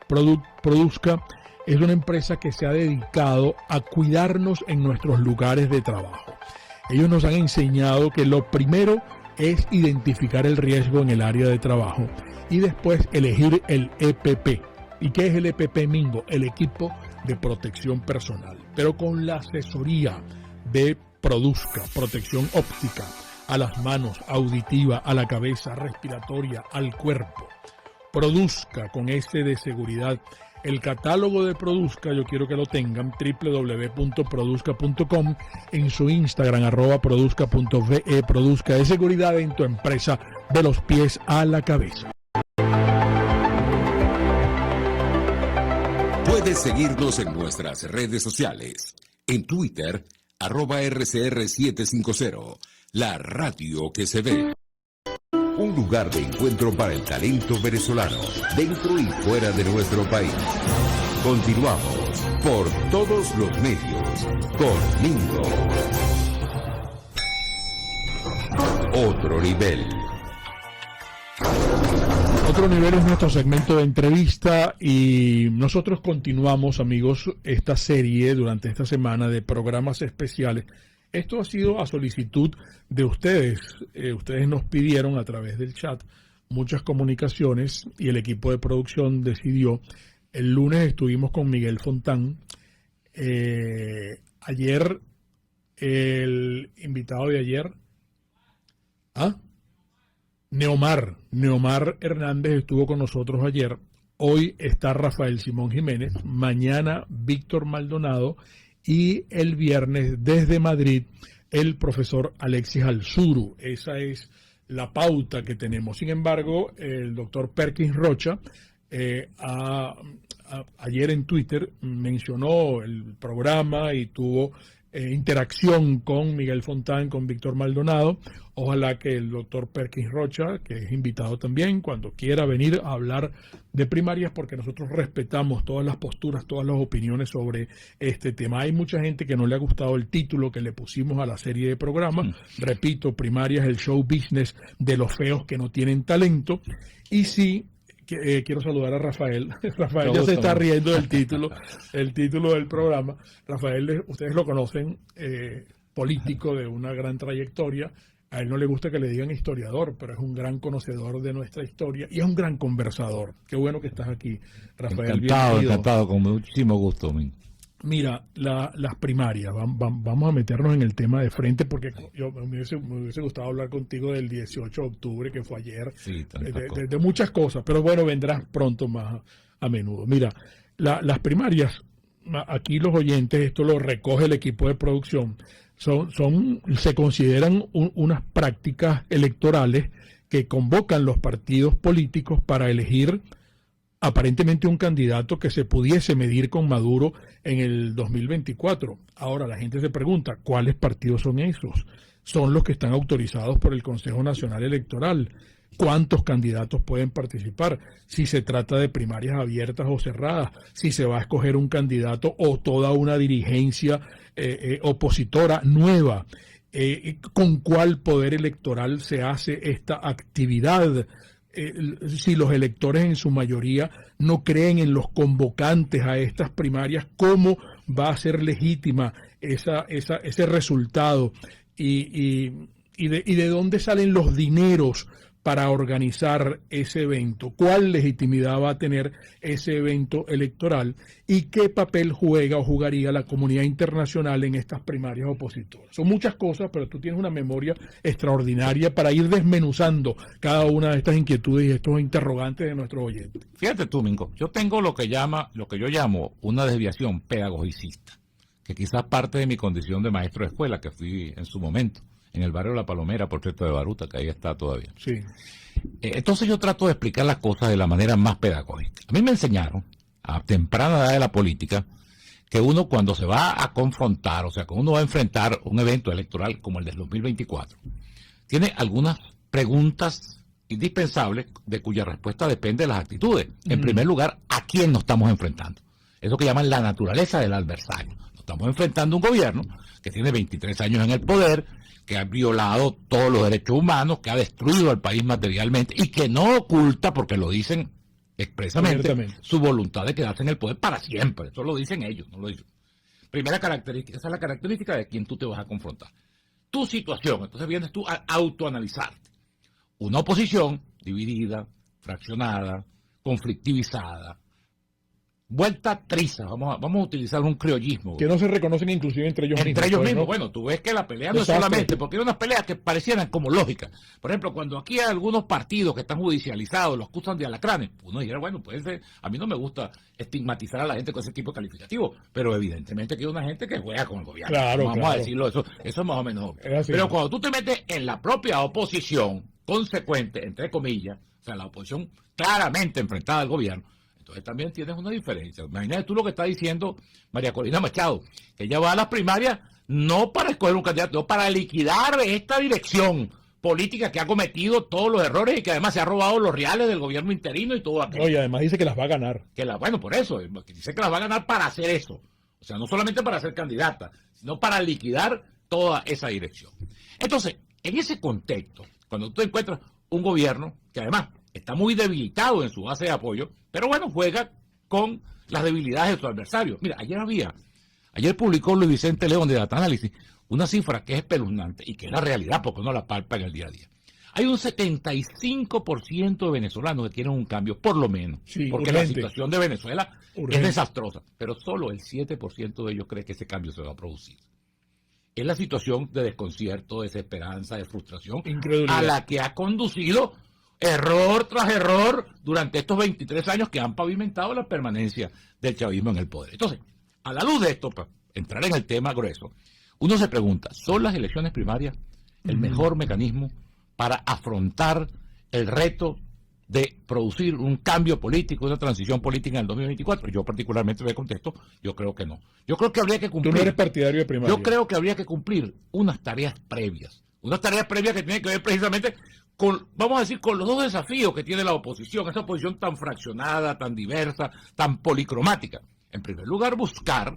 Produzca es una empresa que se ha dedicado a cuidarnos en nuestros lugares de trabajo. Ellos nos han enseñado que lo primero es identificar el riesgo en el área de trabajo y después elegir el EPP. ¿Y qué es el EPP, Mingo? El equipo de protección personal, pero con la asesoría de Produzca, protección óptica a las manos, auditiva, a la cabeza, respiratoria, al cuerpo. Produzca con S de seguridad. El catálogo de Produzca, yo quiero que lo tengan, www.produzca.com, en su Instagram, @produzca.ve. Produzca de seguridad en tu empresa, de los pies a la cabeza. Puedes seguirnos en nuestras redes sociales. En Twitter, @RCR750, la radio que se ve. Un lugar de encuentro para el talento venezolano, dentro y fuera de nuestro país. Continuamos por todos los medios con Mingo. Otro nivel. Otro nivel es nuestro segmento de entrevista y nosotros continuamos, amigos, esta serie durante esta semana de programas especiales. Esto ha sido a solicitud de ustedes. Ustedes nos pidieron a través del chat muchas comunicaciones y el equipo de producción decidió. El lunes estuvimos con Miguel Fontán. Ayer, el invitado de ayer, Neomar Hernández estuvo con nosotros ayer. Hoy está Rafael Simón Jiménez. Mañana Víctor Maldonado. Y el viernes desde Madrid el profesor Alexis Alzuru. Esa es la pauta que tenemos. Sin embargo, el doctor Perkins Rocha ayer en Twitter mencionó el programa y tuvo interacción con Miguel Fontán, con Víctor Maldonado. Ojalá que el doctor Perkins Rocha, que es invitado también, cuando quiera venir a hablar de primarias, porque nosotros respetamos todas las posturas, todas las opiniones sobre este tema. Hay mucha gente que no le ha gustado el título que le pusimos a la serie de programas. Repito, primarias, el show business de los feos que no tienen talento. Y sí, quiero saludar a Rafael. Rafael ya se está riendo del título, el título del programa. Rafael, ustedes lo conocen, político de una gran trayectoria. A él no le gusta que le digan historiador, pero es un gran conocedor de nuestra historia y es un gran conversador. Qué bueno que estás aquí, Rafael. Encantado, con muchísimo gusto. Mira, las primarias, vamos a meternos en el tema de frente, porque me hubiese gustado hablar contigo del 18 de octubre, que fue ayer, sí, de muchas cosas, pero bueno, vendrás pronto más a menudo. Mira, las primarias, aquí los oyentes, esto lo recoge el equipo de producción, se consideran unas prácticas electorales que convocan los partidos políticos para elegir aparentemente un candidato que se pudiese medir con Maduro en el 2024. Ahora la gente se pregunta, ¿cuáles partidos son esos? Son los que están autorizados por el Consejo Nacional Electoral. ¿Cuántos candidatos pueden participar? Si se trata de primarias abiertas o cerradas, si se va a escoger un candidato o toda una dirigencia opositora nueva. ¿Con cuál poder electoral se hace esta actividad? Si los electores en su mayoría no creen en los convocantes a estas primarias, ¿cómo va a ser legítima ese resultado? ¿Y de dónde salen los dineros para organizar ese evento? ¿Cuál legitimidad va a tener ese evento electoral? ¿Y qué papel juega o jugaría la comunidad internacional en estas primarias opositoras? Son muchas cosas, pero tú tienes una memoria extraordinaria para ir desmenuzando cada una de estas inquietudes y estos interrogantes de nuestros oyentes. Fíjate tú, Mingo, yo tengo lo que yo llamo una desviación pedagogicista, que quizás parte de mi condición de maestro de escuela, que fui en su momento en el barrio La Palomera, por cierto, de Baruta, que ahí está todavía. Sí. Entonces yo trato de explicar las cosas de la manera más pedagógica. A mí me enseñaron, a temprana edad de la política, que uno cuando se va a confrontar, o sea, cuando uno va a enfrentar un evento electoral como el del 2024, tiene algunas preguntas indispensables de cuya respuesta depende de las actitudes. En primer lugar, ¿a quién nos estamos enfrentando? Eso que llaman la naturaleza del adversario. Nos estamos enfrentando a un gobierno que tiene 23 años en el poder, que ha violado todos los derechos humanos, que ha destruido al país materialmente y que no oculta, porque lo dicen expresamente, su voluntad de quedarse en el poder para siempre. Eso lo dicen ellos, no lo dicen. Primera característica, esa es la característica de quien tú te vas a confrontar. Tu situación, entonces vienes tú a autoanalizarte. Una oposición dividida, fraccionada, conflictivizada, vuelta triza, vamos a utilizar un criollismo. Que no se reconocen inclusive entre ellos mismos. Entre ellos mismos, ¿no? bueno, tú ves que la pelea no es solamente, porque hay unas peleas que parecieran como lógicas. Por ejemplo, cuando aquí hay algunos partidos que están judicializados, los acusan de alacranes, uno dijera, bueno, puede ser, a mí no me gusta estigmatizar a la gente con ese tipo de calificativo, pero evidentemente que hay una gente que juega con el gobierno. Claro, vamos a decirlo, eso es más o menos obvio. Pero cuando tú te metes en la propia oposición, consecuente, entre comillas, o sea, la oposición claramente enfrentada al gobierno, entonces también tienes una diferencia. Imagínate tú lo que está diciendo María Corina Machado, que ella va a las primarias no para escoger un candidato, no para liquidar esta dirección política que ha cometido todos los errores y que además se ha robado los reales del gobierno interino y todo aquello. No, y además dice que las va a ganar. Bueno, por eso, dice que las va a ganar para hacer eso. O sea, no solamente para ser candidata, sino para liquidar toda esa dirección. Entonces, en ese contexto, cuando tú encuentras un gobierno que además está muy debilitado en su base de apoyo, pero bueno, juega con las debilidades de su adversario. Mira, ayer publicó Luis Vicente León de Data Analysis una cifra que es espeluznante y que es la realidad porque uno la palpa en el día a día. Hay un 75% de venezolanos que quieren un cambio, por lo menos, porque la situación de Venezuela es desastrosa, pero solo el 7% de ellos cree que ese cambio se va a producir. Es la situación de desconcierto, desesperanza, de frustración a la que ha conducido error tras error durante estos 23 años que han pavimentado la permanencia del chavismo en el poder. Entonces, a la luz de esto, para entrar en el tema grueso, Uno se pregunta, ¿son las elecciones primarias el mejor mecanismo para afrontar el reto de producir un cambio político, una transición política en el 2024? Yo particularmente me contesto, yo creo que no. Yo creo que habría que cumplir... Tú no eres partidario de primaria. Yo creo que habría que cumplir unas tareas previas que tienen que ver precisamente con, vamos a decir, con los dos desafíos que tiene la oposición, esa oposición tan fraccionada, tan diversa, tan policromática. En primer lugar, buscar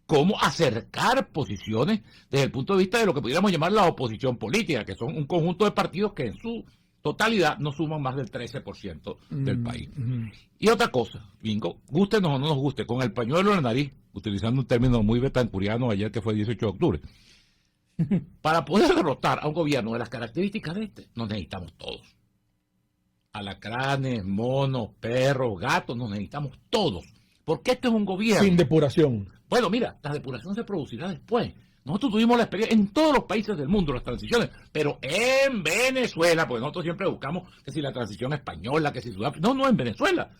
cómo acercar posiciones desde el punto de vista de lo que pudiéramos llamar la oposición política, que son un conjunto de partidos que en su totalidad no suman más del 13% del país. Y otra cosa, Bingo, gústenos o no nos guste, con el pañuelo en la nariz, utilizando un término muy betancuriano ayer que fue el 18 de octubre, para poder derrotar a un gobierno de las características de este, nos necesitamos todos. Alacranes, monos, perros, gatos, nos necesitamos todos. Porque este es un gobierno... Sin depuración. Bueno, mira, la depuración se producirá después. Nosotros tuvimos la experiencia en todos los países del mundo, las transiciones, pero en Venezuela, porque nosotros siempre buscamos que si la transición española, que si Sudáfrica... No, en Venezuela.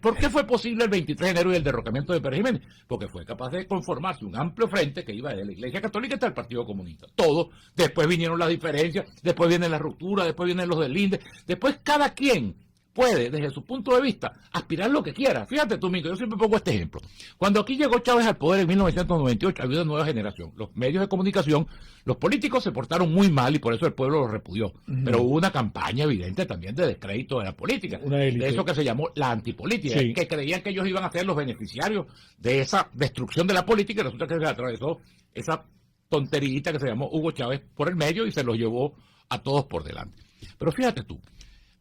¿Por qué fue posible el 23 de enero y el derrocamiento de Pérez Jiménez? Porque fue capaz de conformarse un amplio frente que iba desde la Iglesia Católica hasta el Partido Comunista. Todo. Después vinieron las diferencias, después viene la ruptura, después vienen los delindes. Después cada quien puede, desde su punto de vista, aspirar lo que quiera. Fíjate tú, Mico, yo siempre pongo este ejemplo. Cuando aquí llegó Chávez al poder en 1998, había una nueva generación. Los medios de comunicación, los políticos se portaron muy mal y por eso el pueblo los repudió. Pero hubo una campaña evidente también de descrédito de la política. De eso que se llamó la antipolítica, que creían que ellos iban a ser los beneficiarios de esa destrucción de la política y resulta que se atravesó esa tonterita que se llamó Hugo Chávez por el medio y se los llevó a todos por delante. Pero fíjate tú,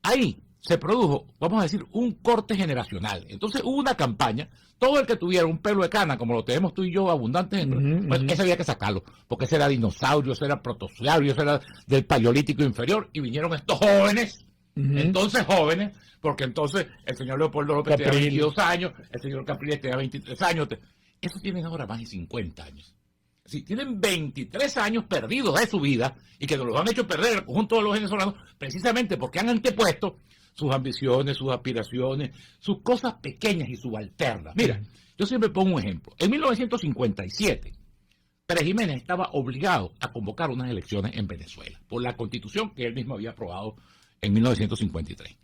ahí se produjo, vamos a decir, un corte generacional. Entonces hubo una campaña, todo el que tuviera un pelo de cana, como lo tenemos tú y yo, abundantes, pues ese había que sacarlo, porque ese era dinosaurio, ese era protosaurio, ese era del paleolítico inferior, y vinieron estos jóvenes, entonces jóvenes, porque entonces el señor Leopoldo López tenía 22 años, el señor Capriles tenía 23 años, esos tienen ahora más de 50 años. Sí, tienen 23 años perdidos de su vida, y que nos los han hecho perder el conjunto de los venezolanos, precisamente porque han antepuesto sus ambiciones, sus aspiraciones, sus cosas pequeñas y subalternas. Mira, yo siempre pongo un ejemplo. En 1957, Pérez Jiménez estaba obligado a convocar unas elecciones en Venezuela, por la constitución que él mismo había aprobado en 1953.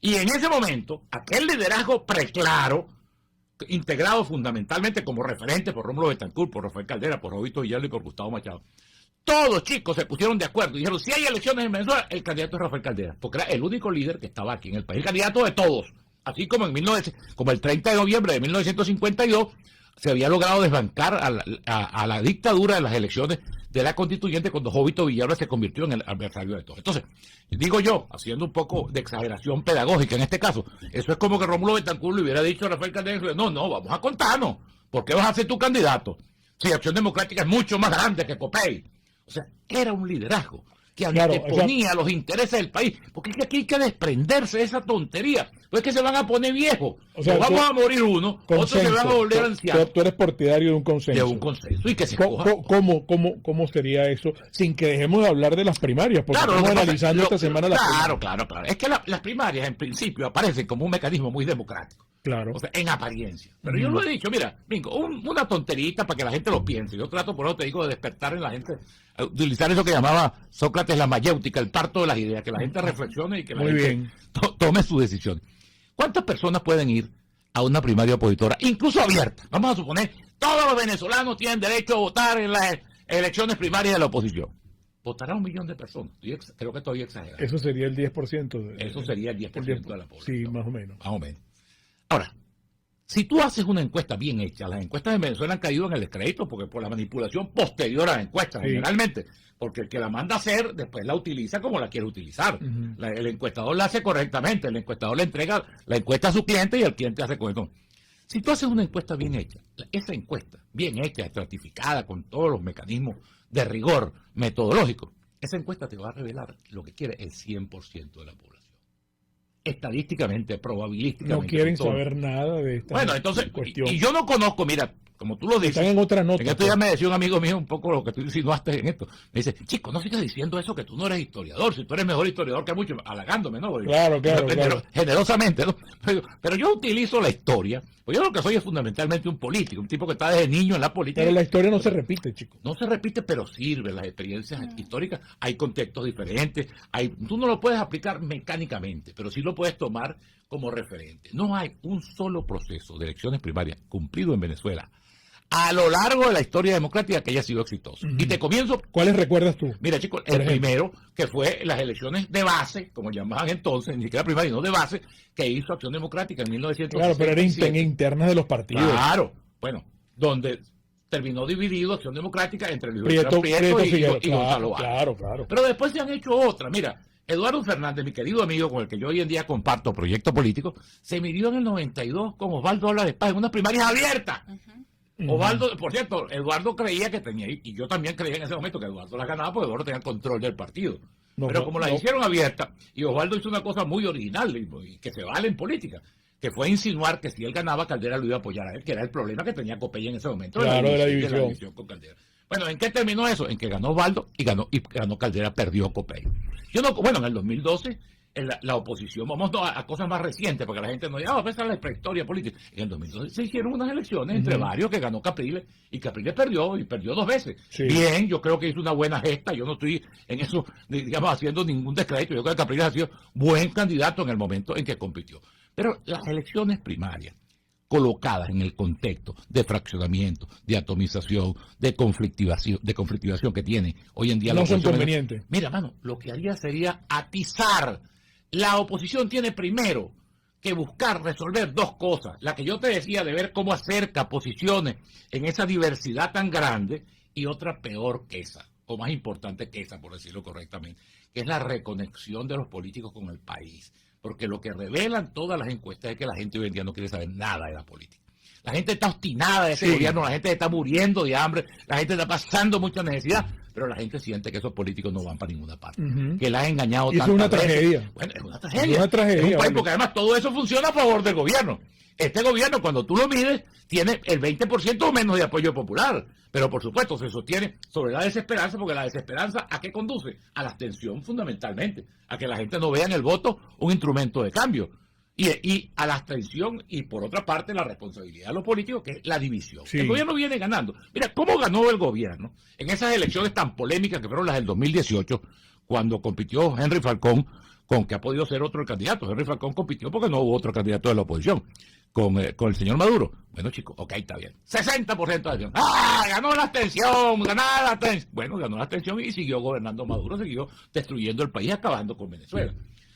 Y en ese momento, aquel liderazgo preclaro, integrado fundamentalmente como referente por Rómulo Betancourt, por Rafael Caldera, por Roberto Villalba y por Gustavo Machado, todos chicos se pusieron de acuerdo y dijeron, si hay elecciones en Venezuela, el candidato es Rafael Caldera, porque era el único líder que estaba aquí en el país, el candidato de todos. Así como como el 30 de noviembre de 1952 se había logrado desbancar a la dictadura de las elecciones de la constituyente cuando Jovito Villalba se convirtió en el adversario de todos. Entonces, digo yo, haciendo un poco de exageración pedagógica en este caso, eso es como que Rómulo Betancourt le hubiera dicho a Rafael Caldera, no, vamos a contarnos, ¿por qué vas a ser tu candidato? Si Acción Democrática es mucho más grande que COPEI. O sea, era un liderazgo que anteponía los intereses del país. Porque es que aquí hay que desprenderse de esa tontería. Pues es que se van a poner viejos. O sea, vamos a morir uno, otros se van a volver ancianos. Tú eres partidario de un consenso. De un consenso. Y que se ¿Cómo sería eso? Sin que dejemos de hablar de las primarias. Porque estamos analizando esta semana las primarias. Claro. Es que las primarias, en principio, aparecen como un mecanismo muy democrático. Claro. O sea, en apariencia. Pero yo lo he dicho, mira, Mingo, una tonterita para que la gente lo piense. Yo trato, por eso te digo, de despertar en la gente, utilizar eso que llamaba Sócrates la mayéutica, el parto de las ideas, que la gente reflexione y que la gente tome su decisión. ¿Cuántas personas pueden ir a una primaria opositora, incluso abierta? Vamos a suponer, todos los venezolanos tienen derecho a votar en las elecciones primarias de la oposición. Votará 1 millón de personas. Creo que estoy exagerando. Eso sería el 10%. Eso sería el 10% de la población. Sí, más o menos. Más o menos. Ahora, si tú haces una encuesta bien hecha, las encuestas en Venezuela han caído en el descrédito porque por la manipulación posterior a las encuestas, generalmente, porque el que la manda a hacer después la utiliza como la quiere utilizar. El encuestador la hace correctamente, el encuestador le entrega la encuesta a su cliente y el cliente hace con eso. Si tú haces una encuesta bien hecha, esa encuesta bien hecha, estratificada, con todos los mecanismos de rigor metodológico, esa encuesta te va a revelar lo que quiere el 100% de la población. Estadísticamente, probabilísticamente. No quieren saber nada de esta cuestión. Y yo no conozco, mira, como tú lo dices. Están en otra nota. En esto ya me decía un amigo mío un poco lo que tú insinuaste en esto. Me dice, chico, no sigas diciendo eso que tú no eres historiador, si tú eres mejor historiador que muchos, halagándome, ¿no? Claro. Generosamente, ¿no? Pero yo utilizo la historia, pues yo lo que soy es fundamentalmente un político, un tipo que está desde niño en la política. Pero la historia no se repite, chico. No se repite, pero sirve. Las experiencias históricas, hay contextos diferentes, tú no lo puedes aplicar mecánicamente, pero sí lo puedes tomar como referente. No hay un solo proceso de elecciones primarias cumplido en Venezuela a lo largo de la historia democrática que haya sido exitoso. Y te comienzo... ¿Cuáles recuerdas tú? Mira, chicos, el primero, que fue las elecciones de base, como llamaban entonces, ni siquiera primaria, no de base, que hizo Acción Democrática en 1967. Claro, pero eran internas de los partidos. Claro, bueno, donde terminó dividido Acción Democrática entre Luis Prieto y Gonzalo Vargas. Claro. Pero después se han hecho otra. Mira, Eduardo Fernández, mi querido amigo con el que yo hoy en día comparto proyecto político, se midió en el 92 con Osvaldo Álvarez Paz en unas primarias abiertas. Osvaldo, por cierto, Eduardo creía que tenía, y yo también creía en ese momento que Eduardo las ganaba porque Eduardo tenía control del partido. Pero como las hicieron abiertas, y Osvaldo hizo una cosa muy original y que se vale en política, que fue insinuar que si él ganaba, Caldera lo iba a apoyar a él, que era el problema que tenía Copey en ese momento. Claro, de la división Con Caldera. Bueno, ¿en qué terminó eso? En que ganó Osvaldo y ganó Caldera, perdió Copey. Bueno, en el 2012 la oposición, vamos a cosas más recientes, porque la gente no dice, esa es la prehistoria política. En el 2012 se hicieron unas elecciones entre varios que ganó Capriles, y Capriles perdió 2 veces. Sí. Bien, yo creo que hizo una buena gesta, yo no estoy en eso, digamos, haciendo ningún descrédito, yo creo que Capriles ha sido buen candidato en el momento en que compitió. Pero las elecciones primarias, colocadas en el contexto de fraccionamiento, de atomización, de conflictivación que tiene hoy en día la oposición. No son convenientes. Mira, mano, lo que haría sería atizar. La oposición tiene primero que buscar resolver 2 cosas. La que yo te decía de ver cómo acerca posiciones en esa diversidad tan grande, y otra peor que esa, o más importante que esa, por decirlo correctamente, que es la reconexión de los políticos con el país. Porque lo que revelan todas las encuestas es que la gente hoy en día no quiere saber nada de la política. La gente está obstinada de ese gobierno, la gente está muriendo de hambre, la gente está pasando mucha necesidad, pero la gente siente que esos políticos no van para ninguna parte, que la han engañado tantas veces. Es una tragedia. Bueno, es una tragedia. Es una tragedia. Es un país, porque además todo eso funciona a favor del gobierno. Este gobierno, cuando tú lo mides, tiene el 20% o menos de apoyo popular. Pero por supuesto se sostiene sobre la desesperanza, porque la desesperanza, ¿a qué conduce? A la abstención fundamentalmente, a que la gente no vea en el voto un instrumento de cambio. Y a la abstención, y por otra parte la responsabilidad de los políticos, que es la división. Sí. El gobierno viene ganando. Mira, ¿cómo ganó el gobierno en esas elecciones tan polémicas que fueron las del 2018, cuando compitió Henry Falcón, con que ha podido ser otro candidato? Henry Falcón compitió porque no hubo otro candidato de la oposición, con el señor Maduro. Bueno, chicos, ok, está bien. 60% de abstención. Ganó la abstención, ganó la abstención. Bueno, ganó la abstención y siguió gobernando Maduro, siguió destruyendo el país, acabando con Venezuela.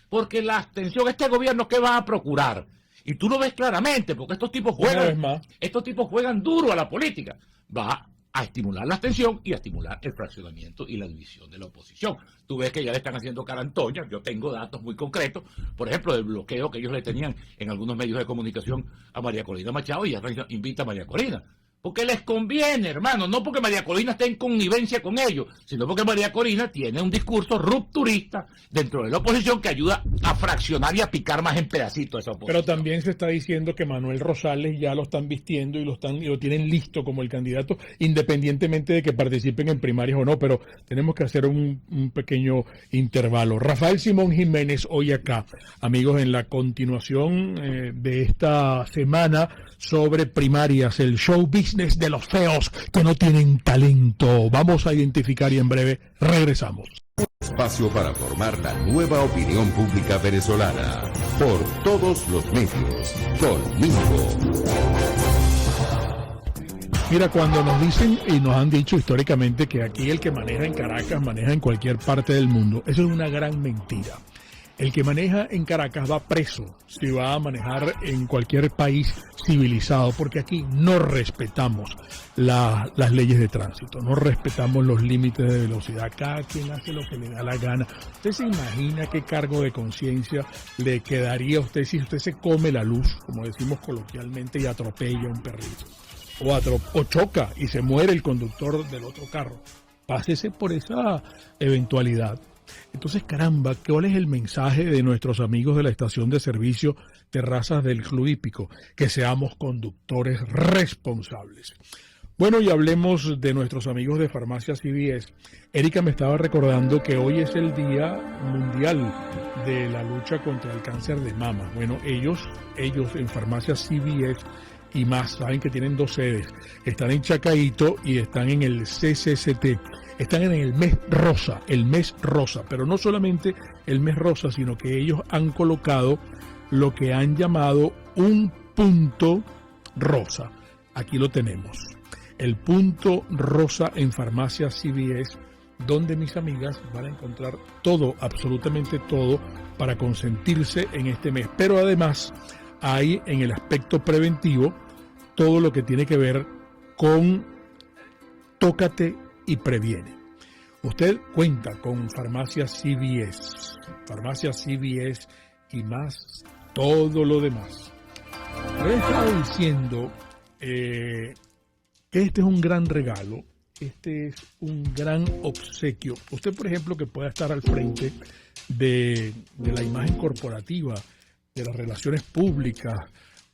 Porque la abstención, este gobierno, ¿qué va a procurar? Y tú lo ves claramente, porque estos tipos juegan duro a la política. Va a estimular la abstención y a estimular el fraccionamiento y la división de la oposición. Tú ves que ya le están haciendo cara a Antonia. Yo tengo datos muy concretos, por ejemplo, del bloqueo que ellos le tenían en algunos medios de comunicación a María Corina Machado, y ya invita a María Corina. Porque les conviene, hermano, no porque María Corina esté en connivencia con ellos, sino porque María Corina tiene un discurso rupturista dentro de la oposición que ayuda a fraccionar y a picar más en pedacitos esa oposición. Pero también se está diciendo que Manuel Rosales ya lo están vistiendo y lo tienen listo como el candidato, independientemente de que participen en primarias o no, pero tenemos que hacer un pequeño intervalo. Rafael Simón Jiménez, hoy acá, amigos, en la continuación de esta semana sobre primarias, el show business de los feos que no tienen talento. Vamos a identificar y en breve regresamos. Espacio para formar la nueva opinión pública venezolana por todos los medios. Conmigo. Mira, cuando nos dicen y nos han dicho históricamente que aquí el que maneja en Caracas maneja en cualquier parte del mundo, eso es una gran mentira. El que maneja en Caracas va preso si va a manejar en cualquier país civilizado, porque aquí no respetamos las leyes de tránsito, no respetamos los límites de velocidad. Cada quien hace lo que le da la gana. ¿Usted se imagina qué cargo de conciencia le quedaría a usted si usted se come la luz, como decimos coloquialmente, y atropella a un perrito? O choca y se muere el conductor del otro carro. Pásese por esa eventualidad. Entonces, caramba, ¿cuál es el mensaje de nuestros amigos de la estación de servicio terrazas del Club Hípico, que seamos conductores responsables. Bueno, y hablemos de nuestros amigos de Farmacia CVS. Erika me estaba recordando que hoy es el Día Mundial de la lucha contra el cáncer de mama. Bueno, ellos en Farmacia CVS y más, saben que tienen 2 sedes. Están en Chacaíto y están en el CCCT. Están en el mes rosa, pero no solamente el mes rosa, sino que ellos han colocado lo que han llamado un punto rosa. Aquí lo tenemos. El punto rosa en Farmacia CVS, donde mis amigas van a encontrar todo, absolutamente todo, para consentirse en este mes. Pero además hay en el aspecto preventivo todo lo que tiene que ver con tócate y previene. Usted cuenta con Farmacia CVS y más todo lo demás. Le he estado diciendo que este es un gran regalo, este es un gran obsequio. Usted, por ejemplo, que pueda estar al frente de la imagen corporativa, de las relaciones públicas,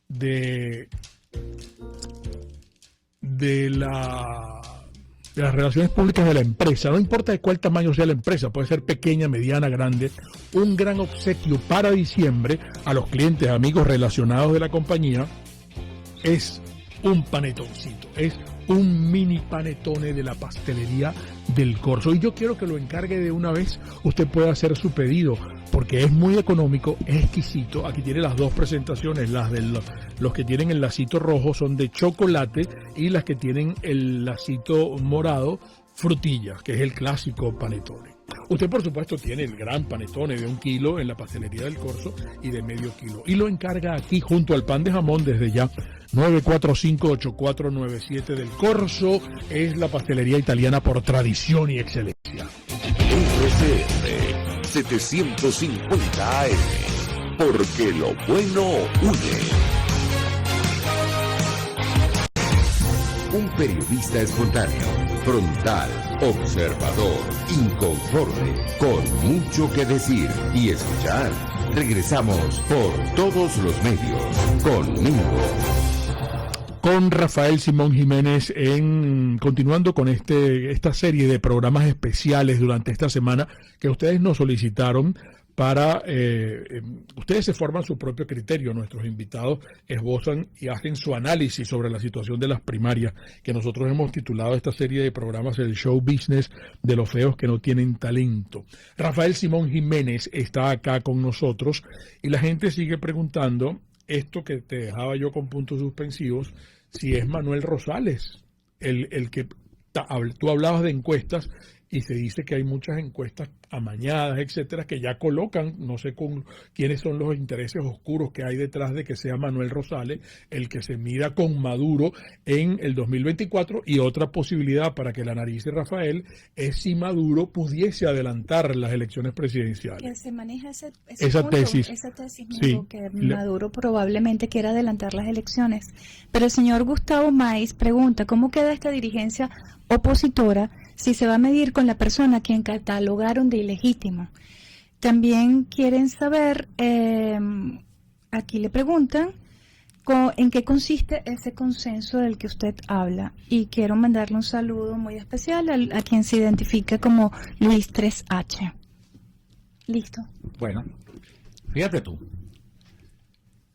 de las relaciones públicas de la empresa, no importa de cuál tamaño sea la empresa, puede ser pequeña, mediana, grande, un gran obsequio para diciembre a los clientes, amigos relacionados de la compañía, es un panetoncito, es un mini panetone de la pastelería del Corso. Y yo quiero que lo encargue de una vez, usted puede hacer su pedido, porque es muy económico, es exquisito. Aquí tiene las 2 presentaciones, los que tienen el lacito rojo son de chocolate y las que tienen el lacito morado, frutillas, que es el clásico panetone. Usted, por supuesto, tiene el gran panetone de 1 kilo en la pastelería del Corso y de medio kilo. Y lo encarga aquí junto al pan de jamón desde ya. 945-8497 del Corso. Es la pastelería italiana por tradición y excelencia. RCR 750 AM, porque lo bueno une. Un periodista espontáneo, frontal, observador, inconforme, con mucho que decir y escuchar. Regresamos por todos los medios conmigo. Con Rafael Simón Jiménez, continuando con esta serie de programas especiales durante esta semana que ustedes nos solicitaron para, ustedes se forman su propio criterio, nuestros invitados esbozan y hacen su análisis sobre la situación de las primarias, que nosotros hemos titulado esta serie de programas el show business de los feos que no tienen talento. Rafael Simón Jiménez está acá con nosotros y la gente sigue preguntando esto que te dejaba yo con puntos suspensivos, si es Manuel Rosales, el que tú hablabas de encuestas y se dice que hay muchas encuestas amañadas, etcétera, que ya colocan, no sé con quiénes son los intereses oscuros que hay detrás de que sea Manuel Rosales el que se mida con Maduro en el 2024, y otra posibilidad para que la analice Rafael es si Maduro pudiese adelantar las elecciones presidenciales. Que se maneja esa tesis, sí, que Maduro probablemente quiera adelantar las elecciones. Pero el señor Gustavo Maiz pregunta, ¿cómo queda esta dirigencia opositora si se va a medir con la persona a quien catalogaron de ilegítimo? También quieren saber, aquí le preguntan, ¿en qué consiste ese consenso del que usted habla? Y quiero mandarle un saludo muy especial a quien se identifica como Luis 3H. ¿Listo? Bueno, fíjate tú.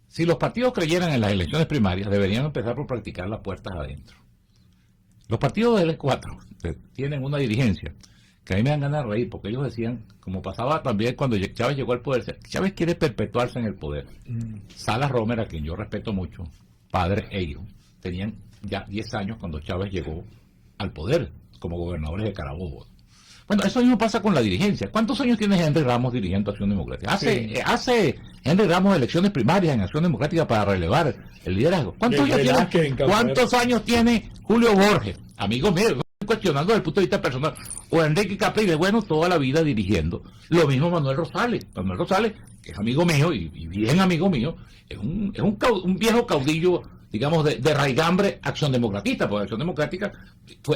Si los partidos creyeran en las elecciones primarias, deberían empezar por practicar las puertas adentro. Los partidos del E4 tienen una dirigencia que a mí me dan ganas de reír, porque ellos decían, como pasaba también cuando Chávez llegó al poder, Chávez quiere perpetuarse en el poder. Salas Romer, a quien yo respeto mucho, padre e hijo, tenían ya 10 años cuando Chávez llegó al poder como gobernadores de Carabobo. Bueno, eso mismo pasa con la dirigencia. ¿Cuántos años tiene Henry Ramos dirigiendo Acción Democrática? Hace Henry Ramos elecciones primarias en Acción Democrática para relevar el liderazgo. ¿Cuántos años tiene Julio Borges? Amigo mío, cuestionando desde el punto de vista personal. O Enrique Capriles, bueno, toda la vida dirigiendo. Lo mismo Manuel Rosales. Manuel Rosales, que es amigo mío y bien amigo mío, es un viejo caudillo, digamos, de raigambre Acción Democratista, porque Acción Democrática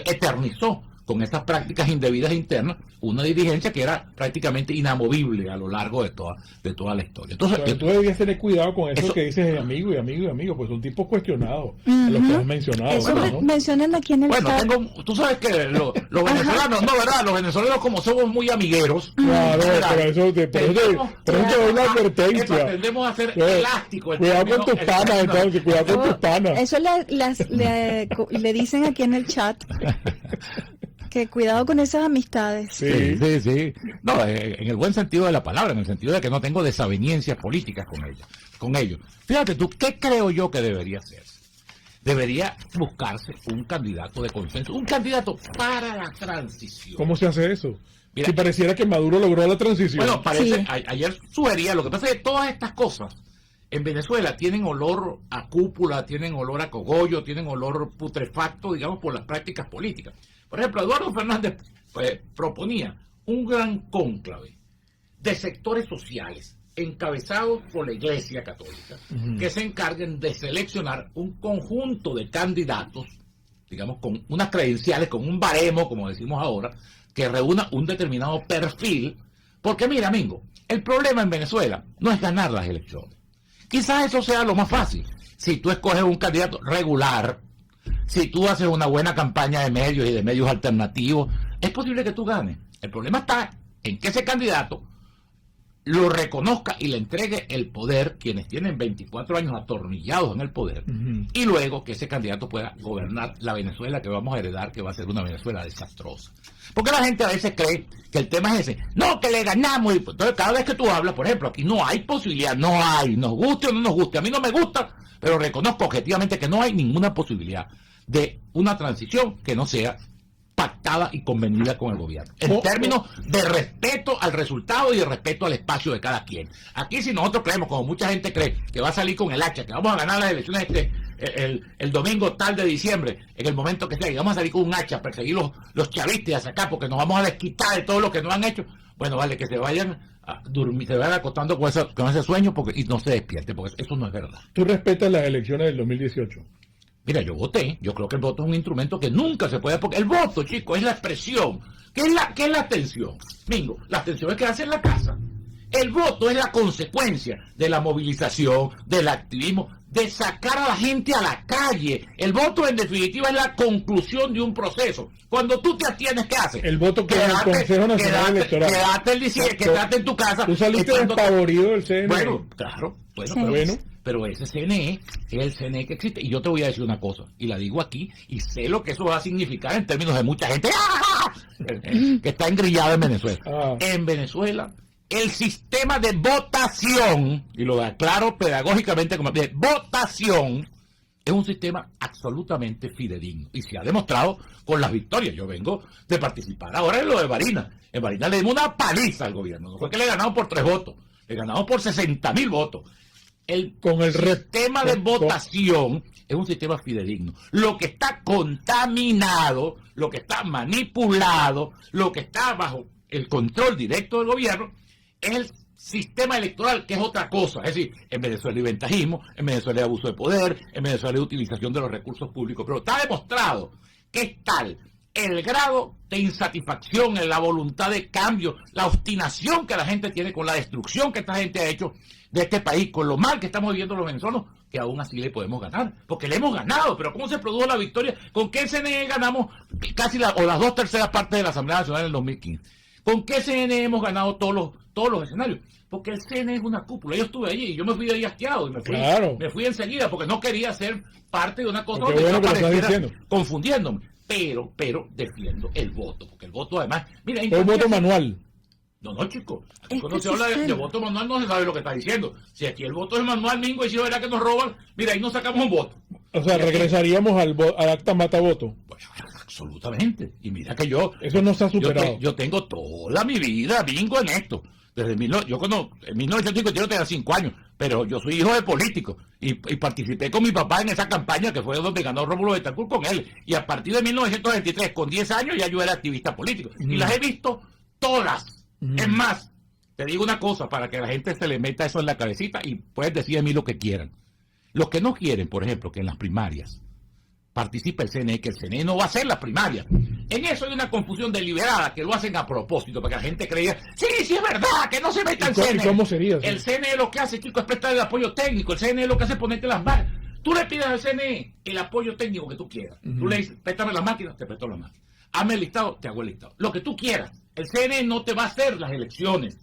eternizó con estas prácticas indebidas internas, una dirigencia que era prácticamente inamovible a lo largo de toda la historia. Entonces, pero tú debías tener cuidado con eso que dices amigo y amigo y amigo, pues son tipos cuestionados, los que has mencionado. Eso ¿no? mencionan aquí en el chat. tú sabes que los venezolanos, no, ¿verdad? Los venezolanos como somos muy amigueros. Claro, por eso te doy una advertencia. Tendemos a ser elásticos. Cuidado con tus panas, entonces, cuidado con tus panas. Eso le dicen aquí en el chat. Que cuidado con esas amistades. Sí. No, en el buen sentido de la palabra, en el sentido de que no tengo desavenencias políticas con ellos. Fíjate tú, ¿qué creo yo que debería hacerse? Debería buscarse un candidato de consenso, un candidato para la transición. ¿Cómo se hace eso? Mira, si pareciera que Maduro logró la transición. Bueno, parece, ayer sugería, lo que pasa es que todas estas cosas en Venezuela tienen olor a cúpula, tienen olor a cogollo, tienen olor putrefacto, digamos, por las prácticas políticas. Por ejemplo, Eduardo Fernández proponía un gran cónclave de sectores sociales encabezados por la Iglesia Católica, que se encarguen de seleccionar un conjunto de candidatos, digamos, con unas credenciales, con un baremo, como decimos ahora, que reúna un determinado perfil, porque mira, Mingo, el problema en Venezuela no es ganar las elecciones. Quizás eso sea lo más fácil. Si tú escoges un candidato regular, si tú haces una buena campaña de medios y de medios alternativos, es posible que tú ganes. El problema está en que ese candidato lo reconozca y le entregue el poder, quienes tienen 24 años atornillados en el poder, y luego que ese candidato pueda gobernar la Venezuela que vamos a heredar, que va a ser una Venezuela desastrosa. Porque la gente a veces cree que el tema es ese, no, que le ganamos, y entonces cada vez que tú hablas, por ejemplo, aquí no hay posibilidad, no hay, nos guste o no nos guste, a mí no me gusta, pero reconozco objetivamente que no hay ninguna posibilidad de una transición que no sea pactada y convenida con el gobierno, en términos de respeto al resultado y de respeto al espacio de cada quien. Aquí si nosotros creemos, como mucha gente cree, que va a salir con el hacha, que vamos a ganar las elecciones el domingo tal de diciembre, en el momento que sea, y vamos a salir con un hacha, a perseguir los chavistas y a sacar, porque nos vamos a desquitar de todo lo que no han hecho, bueno, vale, que se vayan a dormir, se vayan acostando con ese sueño y no se despierte, porque eso no es verdad. ¿Tú respetas las elecciones del 2018? Mira, yo voté, yo creo que el voto es un instrumento que nunca se puede, porque el voto, chicos, es la expresión. ¿Qué es la abstención? Mingo, la abstención es quedarse en la casa. El voto es la consecuencia de la movilización, del activismo, de sacar a la gente a la calle. El voto, en definitiva, es la conclusión de un proceso. Cuando tú te abstienes, ¿qué haces? El voto queda en el Consejo Nacional Electoral. Quédate en tu casa. Tú saliste despavorido del CNE. Bueno, claro. Pero ese CNE es el CNE que existe. Y yo te voy a decir una cosa, y la digo aquí, y sé lo que eso va a significar en términos de mucha gente que está engrillada en Venezuela. En Venezuela, el sistema de votación, y lo aclaro pedagógicamente como de votación, es un sistema absolutamente fidedigno. Y se ha demostrado con las victorias. Yo vengo de participar ahora en lo de Barinas. En Barinas le dimos una paliza al gobierno. No fue que le ganamos por 3 votos, le ganamos por 60.000 votos. El sistema de votación es un sistema fidedigno. Lo que está contaminado, lo que está manipulado, lo que está bajo el control directo del gobierno es el sistema electoral, que es otra cosa. Es decir, en Venezuela hay ventajismo, en Venezuela hay abuso de poder, en Venezuela hay utilización de los recursos públicos, pero está demostrado que es tal el grado de insatisfacción, en la voluntad de cambio, la obstinación que la gente tiene con la destrucción que esta gente ha hecho de este país, con lo mal que estamos viviendo los venezolanos, que aún así le podemos ganar, porque le hemos ganado. Pero ¿cómo se produjo la victoria? ¿Con qué CNE ganamos casi las 2/3 partes de la Asamblea Nacional en el 2015? ¿Con qué CNE hemos ganado todos los escenarios? Porque el CNE es una cúpula. Yo estuve allí y yo me fui de ahí asqueado y me fui enseguida porque no quería ser parte de una cosa donde yo apareciera confundiéndome. Pero defiendo el voto, porque el voto además... Mira, ¿es un voto manual? No, chico. Aquí cuando se habla de voto manual no se sabe lo que está diciendo. Si aquí el voto es manual, Mingo, y si es verdad que nos roban, mira, ahí no sacamos un voto. O sea, regresaríamos al acta mata-voto. Pues, absolutamente. Y mira que eso no se ha superado. Yo tengo toda mi vida, Mingo, en esto. Desde en 1951 tenía 5 años, pero yo soy hijo de político y participé con mi papá en esa campaña que fue donde ganó Rómulo Betancourt con él. Y a partir de 1923, con 10 años, ya yo era activista político. Y las he visto todas. Es más, te digo una cosa para que la gente se le meta eso en la cabecita y puedes decir de mí lo que quieran. Los que no quieren, por ejemplo, que en las primarias participe el CNE, que el CNE no va a hacer las primarias. En eso hay una confusión deliberada, que lo hacen a propósito, para que la gente crea, sí, es verdad, que no se meta el CNE. ¿Y cómo sería eso? El CNE lo que hace, chico, es prestar el apoyo técnico. El CNE lo que hace es ponerte las manos. Tú le pides al CNE el apoyo técnico que tú quieras. Tú le dices, préstame las máquinas, te presto las máquinas. Hazme el listado, te hago el listado. Lo que tú quieras. El CNE no te va a hacer las elecciones.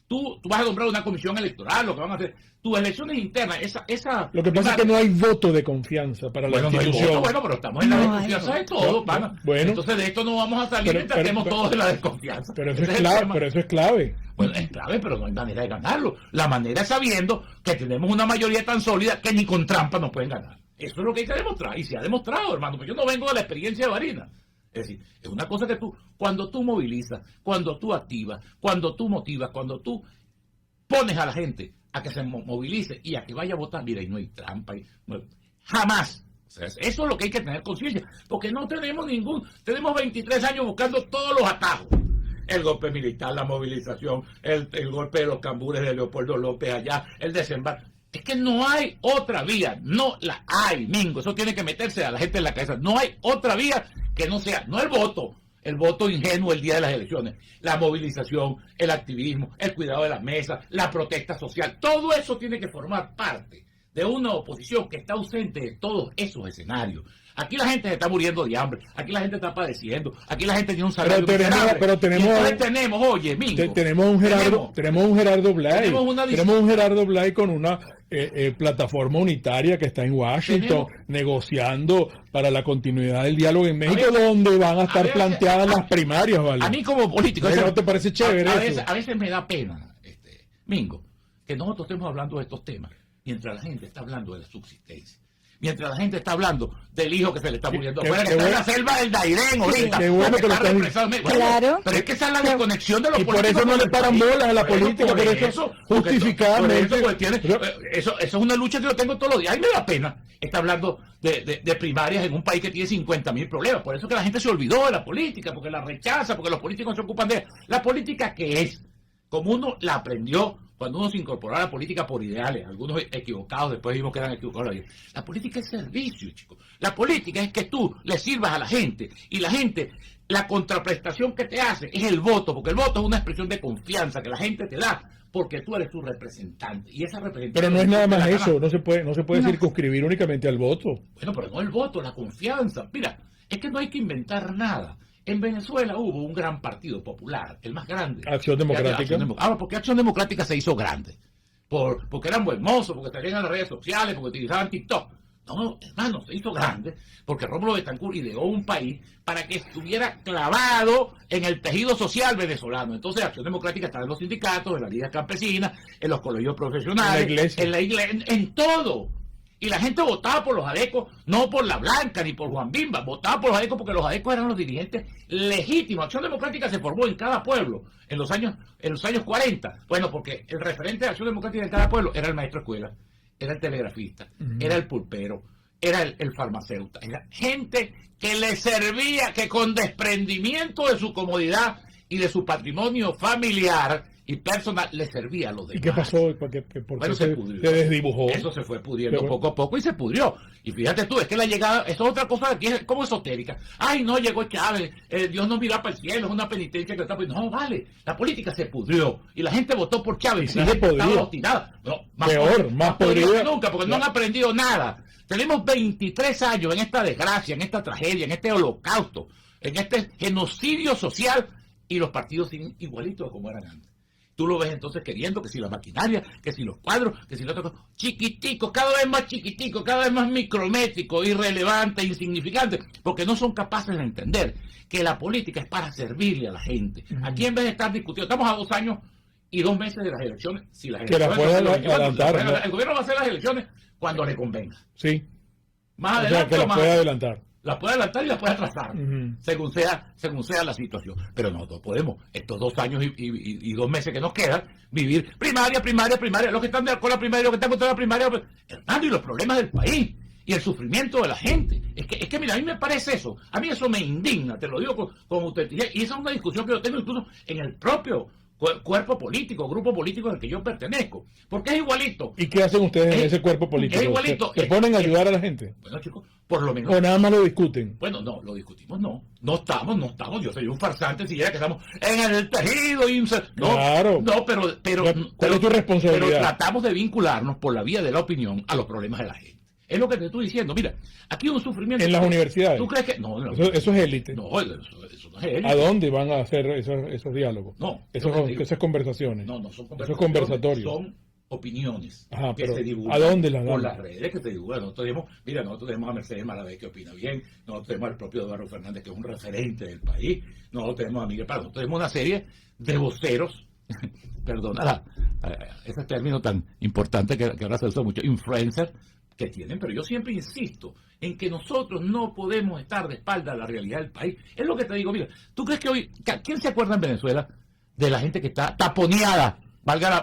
Tú vas a nombrar una comisión electoral, lo que van a hacer. Tus elecciones internas, esa Lo que pasa es que no hay voto de confianza para la institución. No bueno, pero estamos en la desconfianza de todo, pana. Bueno, entonces de esto no vamos a salir mientras estemos todos en la desconfianza. Pero eso es clave, Bueno, es clave, pero no hay manera de ganarlo. La manera es sabiendo que tenemos una mayoría tan sólida que ni con trampa nos pueden ganar. Eso es lo que hay que demostrar. Y se ha demostrado, hermano. Pues yo no vengo de la experiencia de Barinas. Es decir, es una cosa que cuando tú movilizas, cuando tú activas, cuando tú motivas, cuando tú pones a la gente a que se movilice y a que vaya a votar, mira, y no hay trampa, jamás. O sea, eso es lo que hay que tener conciencia, porque no tenemos tenemos 23 años buscando todos los atajos. El golpe militar, la movilización, el golpe de los cambures de Leopoldo López allá, el desembarco. Es que no hay otra vía, no la hay, Mingo. Eso tiene que meterse a la gente en la cabeza. No hay otra vía que no sea, no el voto ingenuo el día de las elecciones, la movilización, el activismo, el cuidado de las mesas, la protesta social. Todo eso tiene que formar parte de una oposición que está ausente de todos esos escenarios. Aquí la gente se está muriendo de hambre, aquí la gente está padeciendo, aquí la gente tiene un salario miserable. Pero tenemos, oye, Mingo, tenemos un Gerardo Blay con una plataforma unitaria que está en Washington negociando para la continuidad del diálogo en México, donde van a estar planteadas las primarias, ¿vale? A mí como político, ¿no te parece chévere eso? A veces me da pena, Mingo, que nosotros estemos hablando de estos temas mientras la gente está hablando de la subsistencia. Mientras la gente está hablando del hijo que se le está muriendo afuera, que está en la selva del Dairén ahorita. Qué bueno que lo estás diciendo. Claro. Pero es que esa es la desconexión de los políticos. Y por eso no le paran bolas a la política, por eso justificadamente. Eso es una lucha que yo tengo todos los días. A mí me da pena estar hablando de primarias en un país que tiene 50.000 problemas. Por eso que la gente se olvidó de la política, porque la rechaza, porque los políticos se ocupan de ella. La política, ¿qué es? Como uno la aprendió cuando uno se incorporó a la política por ideales, algunos equivocados, después vimos que eran equivocados. La política es servicio, chicos. La política es que tú le sirvas a la gente, y la gente, la contraprestación que te hace es el voto, porque el voto es una expresión de confianza que la gente te da, porque tú eres tu representante, y esa representación... Pero no es nada más eso, no se puede circunscribir únicamente al voto. Bueno, pero no el voto, la confianza. Mira, es que no hay que inventar nada. En Venezuela hubo un gran partido popular, el más grande. Acción Democrática. Porque Acción Democrática se hizo grande. Porque eran buen mozos, porque estarían en las redes sociales, porque utilizaban TikTok. No, hermano, se hizo grande porque Rómulo Betancourt ideó un país para que estuviera clavado en el tejido social venezolano. Entonces Acción Democrática estaba en los sindicatos, en las ligas campesinas, en los colegios profesionales, en la iglesia, en todo. Y la gente votaba por los adecos, no por la Blanca ni por Juan Bimba, votaba por los adecos porque los adecos eran los dirigentes legítimos. Acción Democrática se formó en cada pueblo en los años 40. Bueno, porque el referente de Acción Democrática en cada pueblo era el maestro de escuela, era el telegrafista, era el pulpero, era el farmacéutico, era gente que le servía, que con desprendimiento de su comodidad y de su patrimonio familiar y personal le servía a los demás. ¿Y qué pasó? Porque se desdibujó. Eso se fue pudriendo poco a poco y se pudrió. Y fíjate tú, es que la llegada, eso es otra cosa que es como esotérica. Ay, no, llegó Chávez, Dios no mira para el cielo, es una penitencia que está... No, vale, la política se pudrió y la gente votó por Chávez. Y sigue podrida. No, más podrida que nunca, porque no han aprendido nada. Tenemos 23 años en esta desgracia, en esta tragedia, en este holocausto, en este genocidio social, y los partidos siguen igualitos como eran antes. Tú lo ves entonces queriendo que si la maquinaria, que si los cuadros, que si los otros, chiquiticos, cada vez más chiquiticos, cada vez más micrométricos, irrelevantes, insignificantes, porque no son capaces de entender que la política es para servirle a la gente. Aquí en vez de estar discutiendo, estamos a 2 años y 2 meses de las elecciones, si las elecciones el gobierno va a hacer las elecciones cuando le convenga. Sí. Más adelante que las puede adelantar. Las puede adelantar y las puede atrasar, según sea la situación. Pero nosotros podemos, estos 2 años y 2 meses que nos quedan, vivir primaria, los que están con la primaria, los que están contra la primaria, hermano, y los problemas del país, y el sufrimiento de la gente. Es que mira, a mí me parece eso, a mí eso me indigna, te lo digo como usted, y esa es una discusión que yo tengo incluso en el propio cuerpo político, grupo político al que yo pertenezco, porque es igualito. ¿Y qué hacen ustedes en ese cuerpo político? Es igualito. ¿Se ponen a ayudar a la gente? Bueno, chicos, por lo menos. ¿O nada más lo discuten? Bueno, no, lo discutimos, no estamos, yo soy un farsante si ya que estamos en el tejido, no, claro. No, pero ¿Cuál es tu responsabilidad? Pero tratamos de vincularnos por la vía de la opinión a los problemas de la gente. Es lo que te estoy diciendo. Mira, aquí hay un sufrimiento. ¿En las universidades? ¿Tú crees que...? No, eso es élite. No, eso no es élite. ¿A dónde van a hacer esos diálogos? No. Esas conversaciones. No son conversaciones. Esos conversatorios. Son opiniones. Ajá, que pero se divulgan. ¿a dónde las dan? Por las redes que se divulgan. Nosotros tenemos a Mercedes Malavé, que opina bien. Nosotros tenemos al propio Eduardo Fernández, que es un referente del país. Nosotros tenemos a Miguel Pardo. Nosotros tenemos una serie de voceros. Perdona ese término tan importante que ahora se usa mucho, influencers, que tienen, pero yo siempre insisto en que nosotros no podemos estar de espalda a la realidad del país. Es lo que te digo, mira, ¿tú crees que hoy, quién se acuerda en Venezuela de la gente que está taponeada?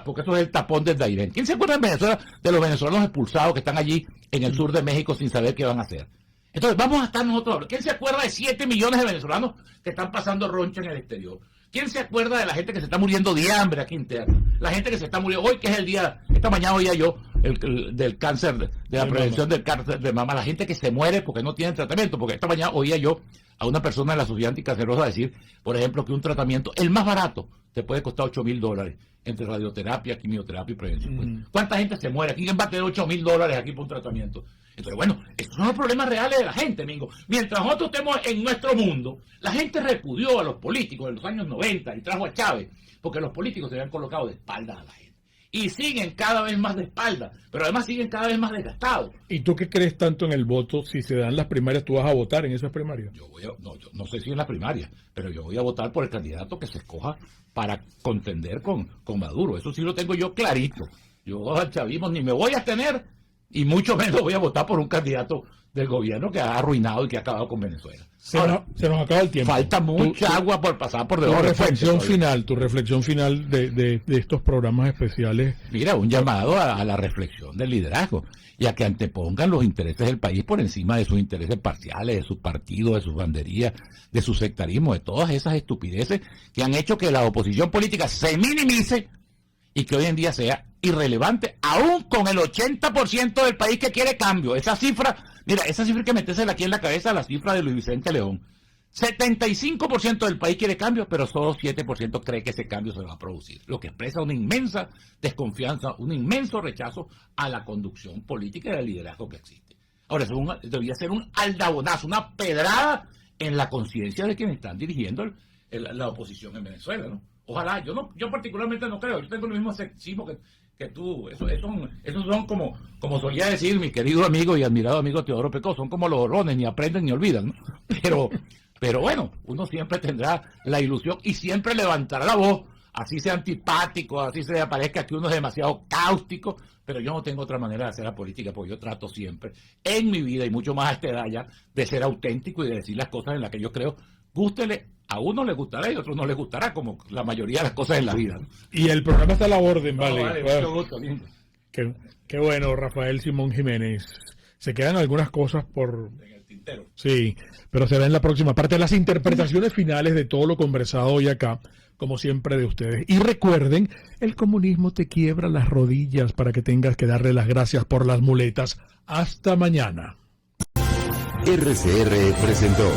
Porque eso es el tapón del Dairén. ¿Quién se acuerda en Venezuela de los venezolanos expulsados que están allí en el sur de México sin saber qué van a hacer? Entonces, vamos a estar nosotros. ¿Quién se acuerda de 7 millones de venezolanos que están pasando roncha en el exterior? ¿Quién se acuerda de la gente que se está muriendo de hambre aquí interno? La gente que se está muriendo hoy, que es el día, esta mañana oía yo del cáncer, de la prevención del cáncer de mama, la gente que se muere porque no tienen tratamiento, porque esta mañana oía yo a una persona de la sociedad anticancerosa decir, por ejemplo, que un tratamiento, el más barato, te puede costar $8,000 entre radioterapia, quimioterapia y prevención. ¿Cuánta gente se muere? ¿Quién va a tener $8,000 aquí por un tratamiento? Entonces, bueno, estos son los problemas reales de la gente, Mingo. Mientras nosotros estemos en nuestro mundo, la gente repudió a los políticos en los años 90 y trajo a Chávez, porque los políticos se habían colocado de espaldas a la gente. Y siguen cada vez más de espaldas, pero además siguen cada vez más desgastados. ¿Y tú qué crees tanto en el voto? Si se dan las primarias, ¿tú vas a votar en esas primarias? Yo no sé si en las primarias, pero yo voy a votar por el candidato que se escoja para contender con Maduro. Eso sí lo tengo yo clarito. Yo al chavismo ni me voy a tener, y mucho menos voy a votar por un candidato del gobierno que ha arruinado y que ha acabado con Venezuela. Se nos acaba el tiempo. Falta mucha agua por pasar por debajo. Tu reflexión final de estos programas especiales. Mira, un llamado a la reflexión del liderazgo y a que antepongan los intereses del país por encima de sus intereses parciales, de sus partidos, de sus banderías, de su sectarismo, de todas esas estupideces que han hecho que la oposición política se minimice y que hoy en día sea irrelevante, aún con el 80% del país que quiere cambio. Esa cifra hay que metérsela aquí en la cabeza, la cifra de Luis Vicente León. 75% del país quiere cambio, pero solo 7% cree que ese cambio se va a producir. Lo que expresa una inmensa desconfianza, un inmenso rechazo a la conducción política y al liderazgo que existe. Ahora, eso debería ser un aldabonazo, una pedrada en la conciencia de quienes están dirigiendo la oposición en Venezuela, ¿no? Ojalá, yo particularmente no creo, yo tengo el mismo escepticismo que tú, esos son como solía decir mi querido amigo y admirado amigo Teodoro Pecó, son como los borrones, ni aprenden ni olvidan, ¿no? Pero bueno, uno siempre tendrá la ilusión y siempre levantará la voz, así sea antipático, así se parezca que uno es demasiado cáustico, pero yo no tengo otra manera de hacer la política, porque yo trato siempre, en mi vida y mucho más a esta edad ya, de ser auténtico y de decir las cosas en las que yo creo, gústele. A uno le gustará y a otro no le gustará, como la mayoría de las cosas en la vida, ¿no? Y el programa está a la orden, vale. Mucho gusto, lindo. Qué bueno, Rafael Simón Jiménez. Se quedan algunas cosas en el tintero. Sí, pero será en la próxima parte. Las interpretaciones finales de todo lo conversado hoy acá, como siempre de ustedes. Y recuerden, el comunismo te quiebra las rodillas para que tengas que darle las gracias por las muletas. Hasta mañana. RCR presentó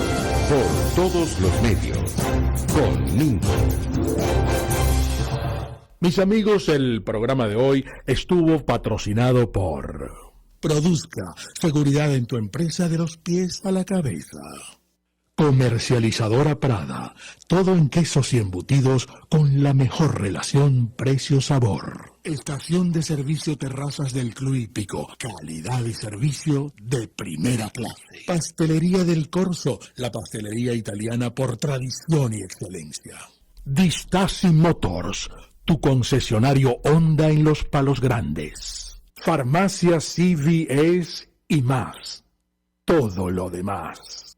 Por Todos los Medios con Mingo. Mis amigos, el programa de hoy estuvo patrocinado por Produzca seguridad en tu empresa de los pies a la cabeza. Comercializadora Prada, todo en quesos y embutidos con la mejor relación precio-sabor. Estación de servicio Terrazas del Club Hípico, calidad y servicio de primera clase. Pastelería del Corso, la pastelería italiana por tradición y excelencia. Distasi Motors, tu concesionario Honda en Los Palos Grandes. Farmacia CVS y más. Todo lo demás.